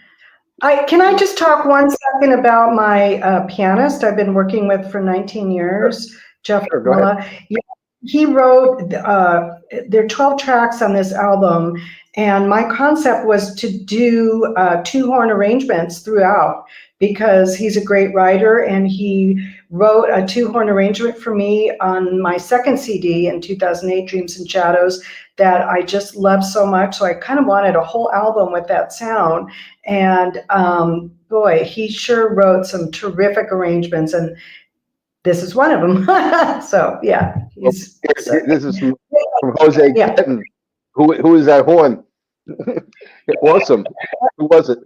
Can I just talk 1 second about my pianist I've been working with for 19 years, Jeff Sure, go ahead. Mala. Yeah, he wrote, there are 12 tracks on this album, and my concept was to do 2-horn arrangements throughout, because he's a great writer, and he wrote a 2-horn arrangement for me on my second CD in 2008, Dreams and Shadows, that I just love so much. So I kind of wanted a whole album with that sound. And boy, he sure wrote some terrific arrangements, and this is one of them. So yeah, This is from Jose Yeah. Kenton. Who is that horn? Awesome. Who was it?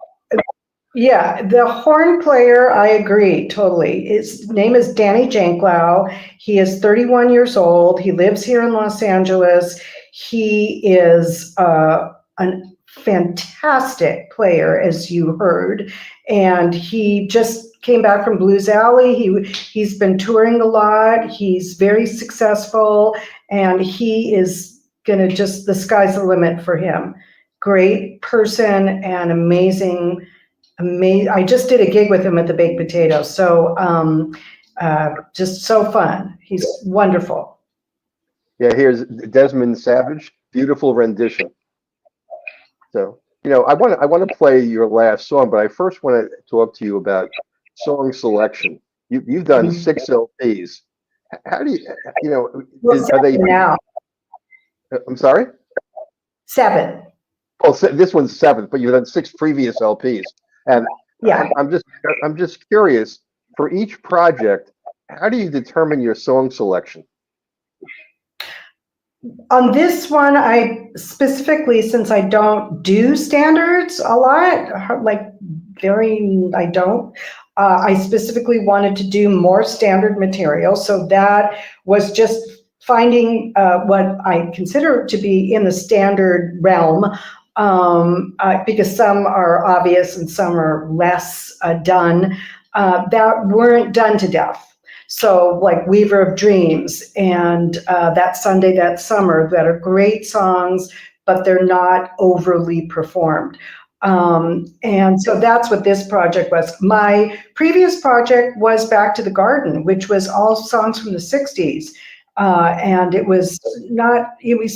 Yeah, the horn player, I agree totally. His name is Danny Janklow. He is 31 years old. He lives here in Los Angeles. He is a fantastic player, as you heard, and he just came back from Blues Alley. He's been touring a lot. He's very successful, and he is gonna just, the sky's the limit for him. Great person and amazing. I just did a gig with him at the Baked Potato, so just so fun. He's wonderful. Yeah, here's Desmond Savage. Beautiful rendition. So, I want to play your last song, but I first want to talk to you about song selection. You've done 6 LPs. How do are they now? I'm sorry? 7. Oh, this one's 7th, but you've done 6 previous LPs. And Yeah. I'm just curious, for each project, how do you determine your song selection? On this one, I specifically, since I don't do standards a lot, I specifically wanted to do more standard material. So that was just finding what I consider to be in the standard realm, because some are obvious and some are less done, that weren't done to death. So like Weaver of Dreams and That Sunday, That Summer, that are great songs, but they're not overly performed. And so that's what this project was. My previous project was Back to the Garden, which was all songs from the 60s. And it was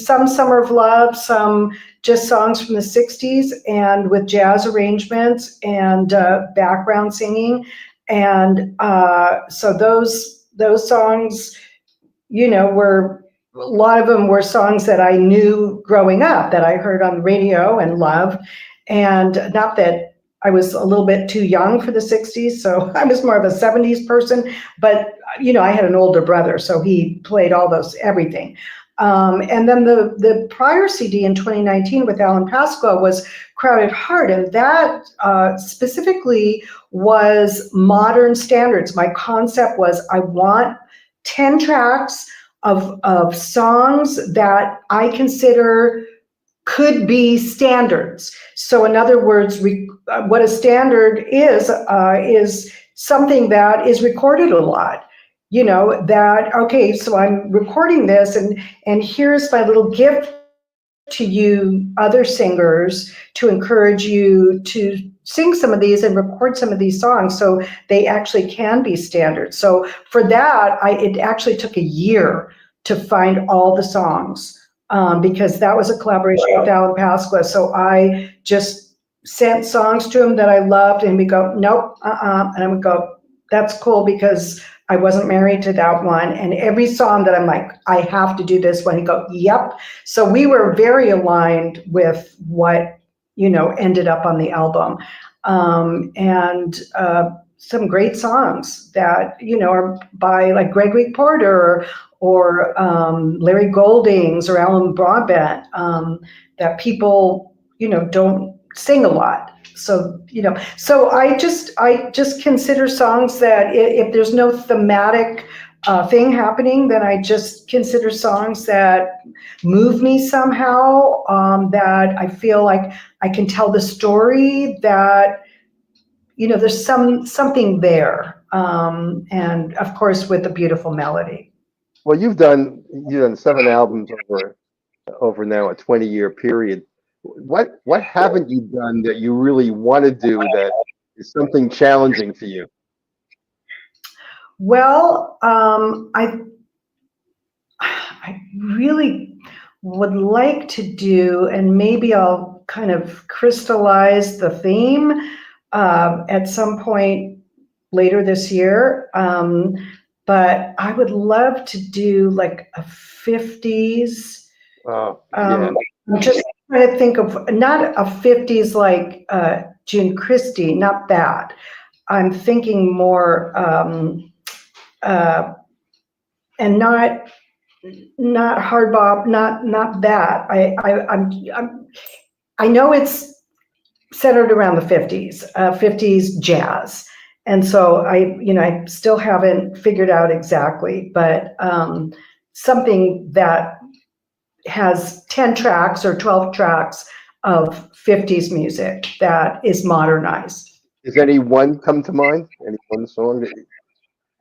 some Summer of Love, some just songs from the 60s, and with jazz arrangements and background singing. And so those songs, were, a lot of them were songs that I knew growing up, that I heard on the radio and loved. And not that I was a little bit too young for the 60s, so I was more of a 70s person, but I had an older brother, so he played everything. And then the prior CD in 2019 with Alan Pasqua was Crowded Heart, and that specifically was modern standards. My concept was I want 10 tracks of songs that I consider could be standards. So in other words, what a standard is something that is recorded a lot. Okay, so I'm recording this, and here's my little gift to you other singers to encourage you to sing some of these and record some of these songs so they actually can be standards. So for that, it actually took a year to find all the songs, because that was a collaboration with Alan Pasqua. So I just sent songs to him that I loved, and we go, nope, and I would go, that's cool, because I wasn't married to that one. And every song that I'm like, I have to do this one, he'd go, yep. So we were very aligned with what, ended up on the album. and some great songs that, are by like Gregory Porter or Larry Goldings or Alan Broadbent, that people, don't sing a lot. So, so I just consider songs that if there's no thematic thing happening, then I just consider songs that move me somehow, that I feel like I can tell the story, that there's something there, and of course with a beautiful melody. Well, you've done 7 albums over now a 20-year period. What haven't you done that you really want to do that is something challenging for you? Well, I really would like to do, and maybe I'll kind of crystallize the theme at some point later this year. But I would love to do like a 50s. Yeah. I'm just trying to think of not a 50s like June Christie, not that. I'm thinking more, and not hard bop, not that. I know it's centered around the 50s, 50s jazz. And so I still haven't figured out exactly, but something that has 10 tracks or 12 tracks of 50s music that is modernized. Does any one come to mind? Any one song that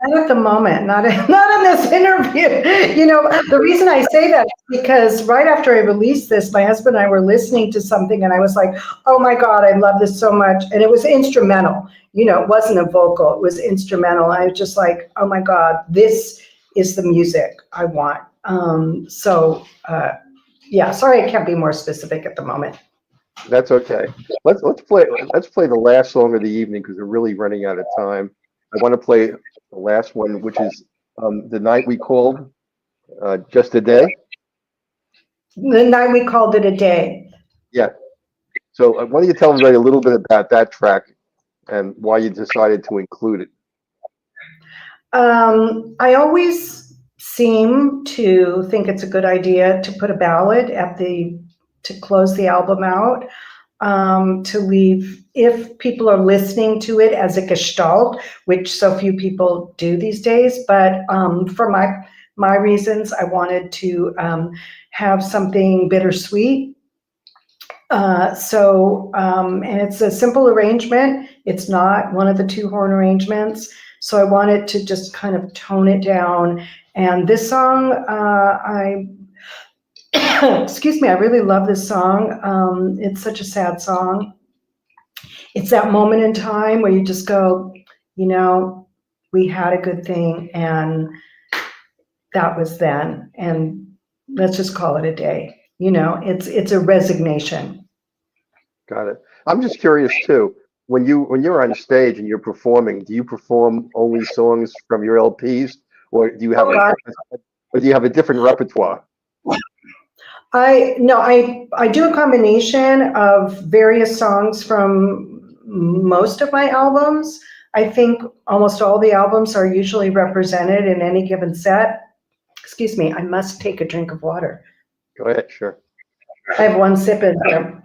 Not at the moment, not in this interview. The reason I say that is because right after I released this, my husband and I were listening to something and I was like, oh my God, I love this so much. And it was instrumental, it wasn't a vocal, it was instrumental. I was just like, oh my God, this is the music I want. Yeah, sorry, I can't be more specific at the moment. That's okay. Let's play the last song of the evening because we're really running out of time. I want to play the last one, which is The Night We Called Just a Day. The Night We Called It a Day. Yeah. So why don't you tell everybody a little bit about that track and why you decided to include it? I always seem to think it's a good idea to put a ballad to close the album out, to leave, if people are listening to it as a gestalt, which so few people do these days. But for my reasons, I wanted to have something bittersweet. And it's a simple arrangement. It's not one of the 2-horn arrangements. So I wanted to just kind of tone it down. And this song, excuse me, I really love this song. It's such a sad song. It's that moment in time where you just go, we had a good thing and that was then, and let's just call it a day. It's a resignation. Got it. I'm just curious too. When you're on stage and you're performing, do you perform only songs from your LPs, or do you have a different repertoire? I do a combination of various songs from most of my albums. I think almost all the albums are usually represented in any given set. Excuse me, I must take a drink of water. Go ahead, sure. I have one sip in there.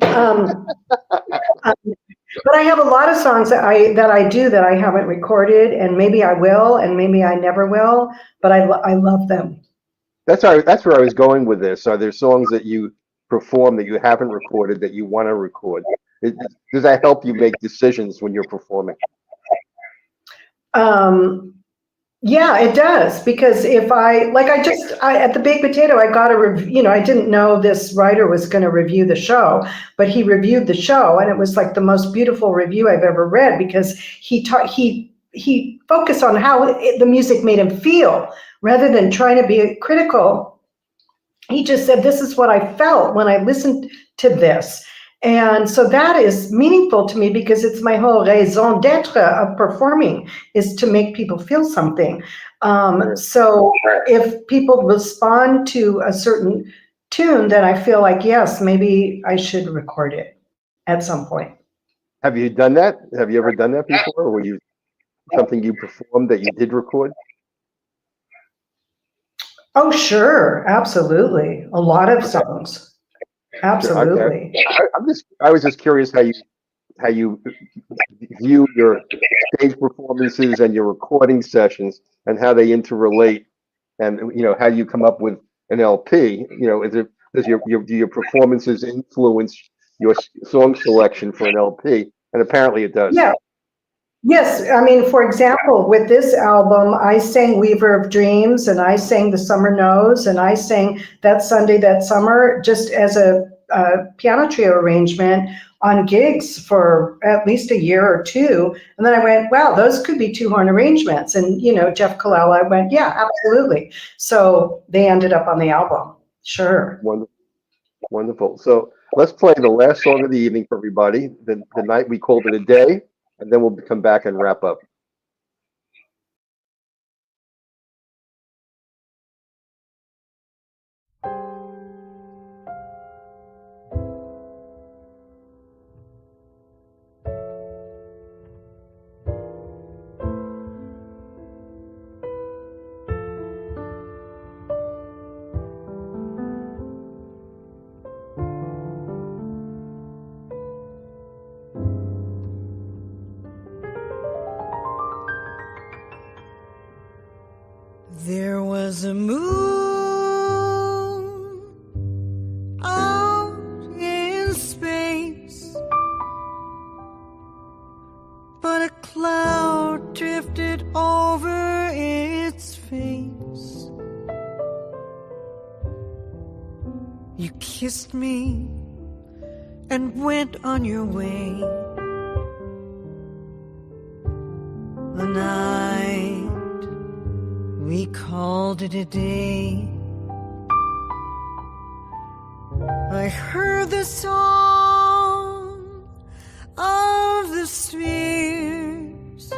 But I have a lot of songs that I do that I haven't recorded, and maybe I will, and maybe I never will, but I love them. That's where I was going with this. Are there songs that you perform that you haven't recorded that you want to record? Does that help you make decisions when you're performing? Yeah, it does, because if I at the Baked Potato, I got a review. I didn't know this writer was going to review the show, but he reviewed the show, and it was like the most beautiful review I've ever read, because he focused on how the music made him feel rather than trying to be critical. He just said, this is what I felt when I listened to this. And so that is meaningful to me, because it's my whole raison d'etre of performing, is to make people feel something. So if people respond to a certain tune, then I feel like, yes, maybe I should record it at some point. Have you done that? Have you ever done that before? Or were you something you performed that you did record? Oh, sure, absolutely. A lot of songs. Sure. Absolutely. I was just curious how you view your stage performances and your recording sessions and how they interrelate, and how you come up with an LP. Does do your performances influence your song selection for an LP? And apparently it does. Yeah. Yes, I mean, for example, with this album, I sang Weaver of Dreams, and I sang The Summer Knows, and I sang That Sunday, That Summer, just as a piano trio arrangement on gigs for at least a year or two. And then I went, wow, those could be two-horn arrangements. And, Jeff Colella, I went, yeah, absolutely. So they ended up on the album. Sure. Wonderful. Wonderful. So let's play the last song of the evening for everybody. The night we called it a day, and then we'll come back and wrap up. There was a moon out in space, but a cloud drifted over its face. You kissed me and went on your way. The night we called it a day. I heard the song of the spheres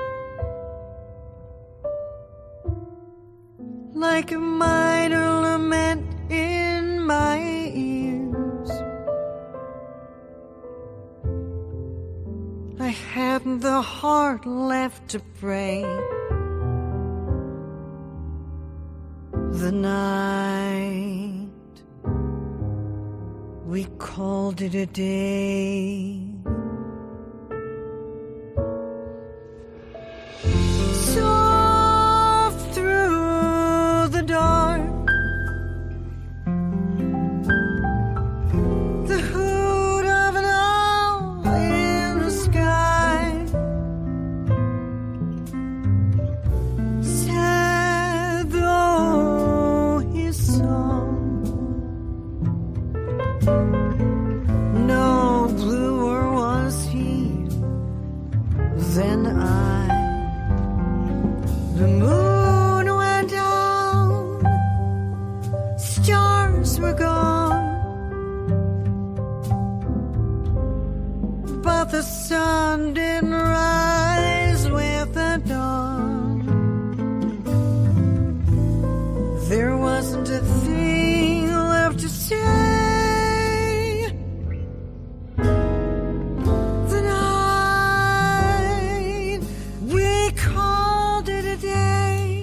like a minor lament in my ears. I hadn't the heart left to pray. The night we called it a day. Soft through the dark, the hoot of an owl in the sky. Sad though his song, no bluer was he than I. The moon went down, stars were gone, but the sun didn't rise with the dawn. There wasn't a thing left to say. The night we called it a day.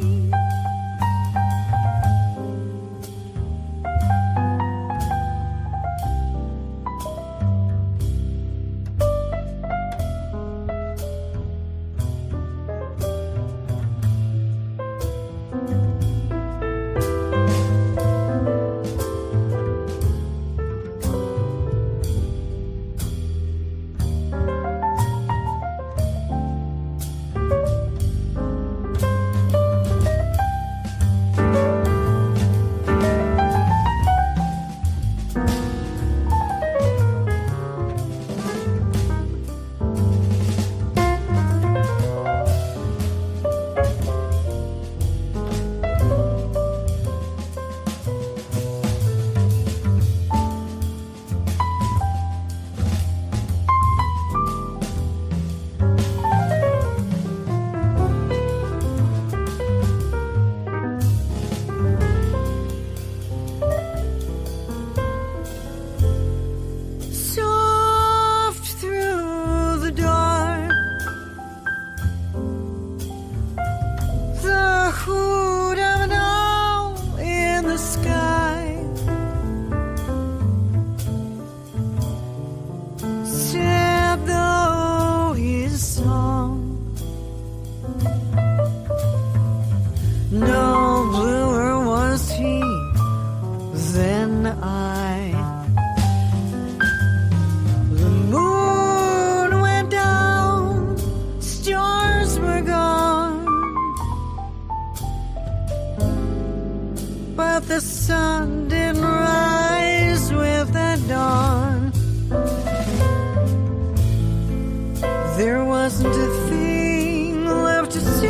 there wasn't a thing left to say.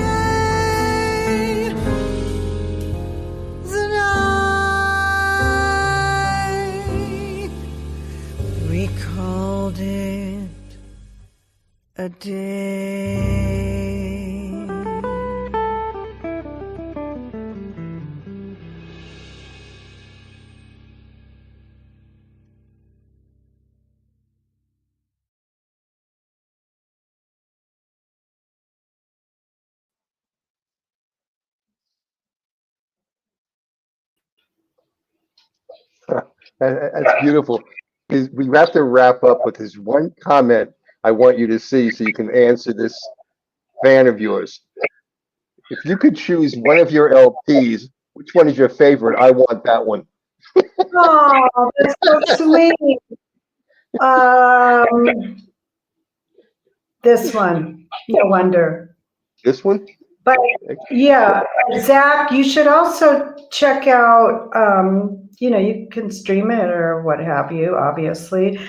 Then we called it a day. That's beautiful. We have to wrap up with this one comment I want you to see so you can answer this fan of yours. If you could choose one of your LPs, which one is your favorite? I want that one. Oh, that's so sweet. This one, no wonder. This one? But yeah, Zach, you should also check out, you can stream it or what have you, obviously.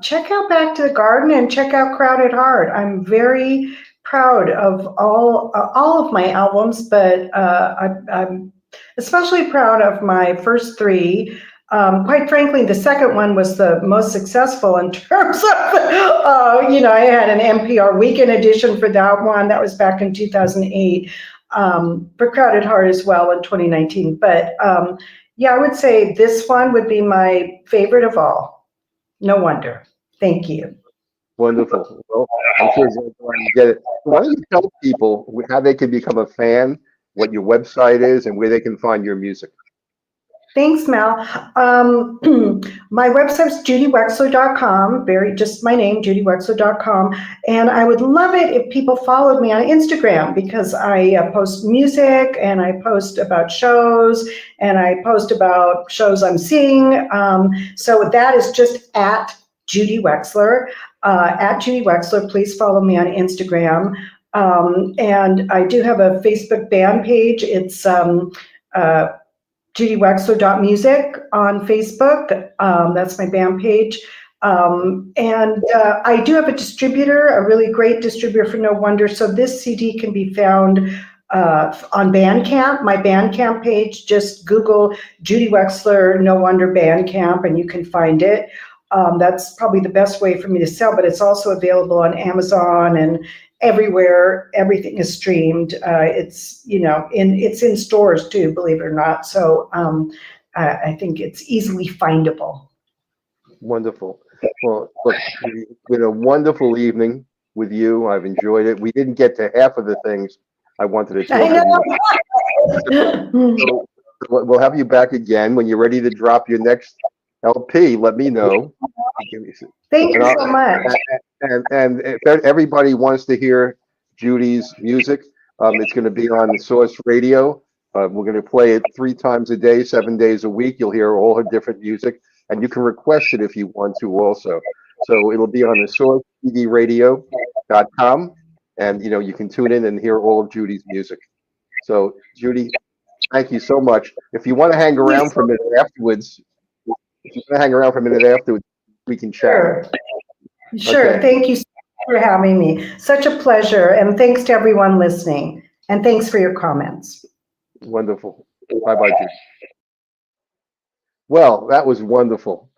Check out Back to the Garden and check out Crowded Heart. I'm very proud of all of my albums, but I'm especially proud of my first three. Quite frankly, the second one was the most successful in terms of, I had an NPR weekend edition for that one. That was back in 2008. For Crowded Heart as well in 2019. But yeah, I would say this one would be my favorite of all. No wonder. Thank you. Wonderful. Well, I'm sure you're going to get it. Why don't you tell people how they can become a fan, what your website is, and where they can find your music? Thanks, Mel. My website's judywexler.com, just my name, judywexler.com. And I would love it if people followed me on Instagram because I post music and I post about shows and I post about shows I'm seeing. So that is just at Judy Wexler. At Judy Wexler, please follow me on Instagram. And I do have a Facebook band page. It's judywexler.music on Facebook. That's my band page. And I do have a distributor, a really great distributor for No Wonder. So this CD can be found on Bandcamp, my Bandcamp page. Just Google Judy Wexler No Wonder Bandcamp and you can find it. That's probably the best way for me to sell, but it's also available on Amazon and everywhere. Everything is streamed. It's it's in stores too, believe it or not. So I think it's easily findable. Wonderful. Well, look, it's been a wonderful evening with you. I've enjoyed it. We didn't get to half of the things I wanted to talk about. So we'll have you back again when you're ready to drop your next LP. Let me know. Thank you so much. And if everybody wants to hear Judy's music, it's going to be on the Source Radio. We're going to play it 3 times a day, 7 days a week. You'll hear all her different music, and you can request it if you want to also. So it'll be on the sourceradio.com, and you can tune in and hear all of Judy's music. So Judy, thank you so much. If you want to hang around for a minute afterwards, we can chat. Sure. Okay. Thank you so much for having me. Such a pleasure. And thanks to everyone listening. And thanks for your comments. Wonderful. Bye-bye, Judy. Well, that was wonderful.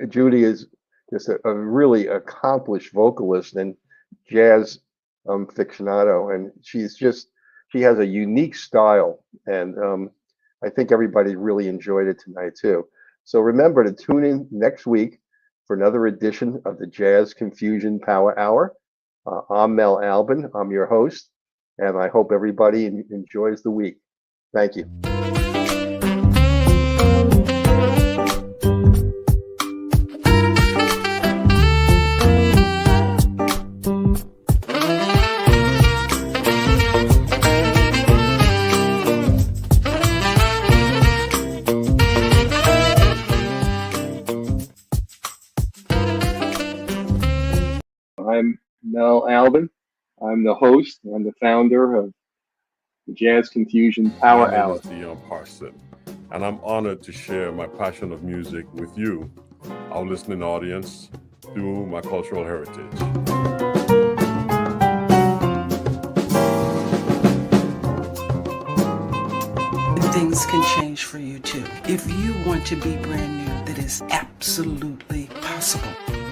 Judy is just a really accomplished vocalist and jazz aficionado, and she has a unique style, and I think everybody really enjoyed it tonight too. So remember to tune in next week for another edition of the Jazz Confusion Power Hour. I'm Mel Albin. I'm your host, and I hope everybody enjoys the week. Thank you. I'm Mel Albin. I'm the host. I'm the founder of the Jazz Confusion Power My name Hour. is Dion Parson, and I'm honored to share my passion of music with you, our listening audience, through my cultural heritage. Things can change for you too. If you want to be brand new, that is absolutely possible.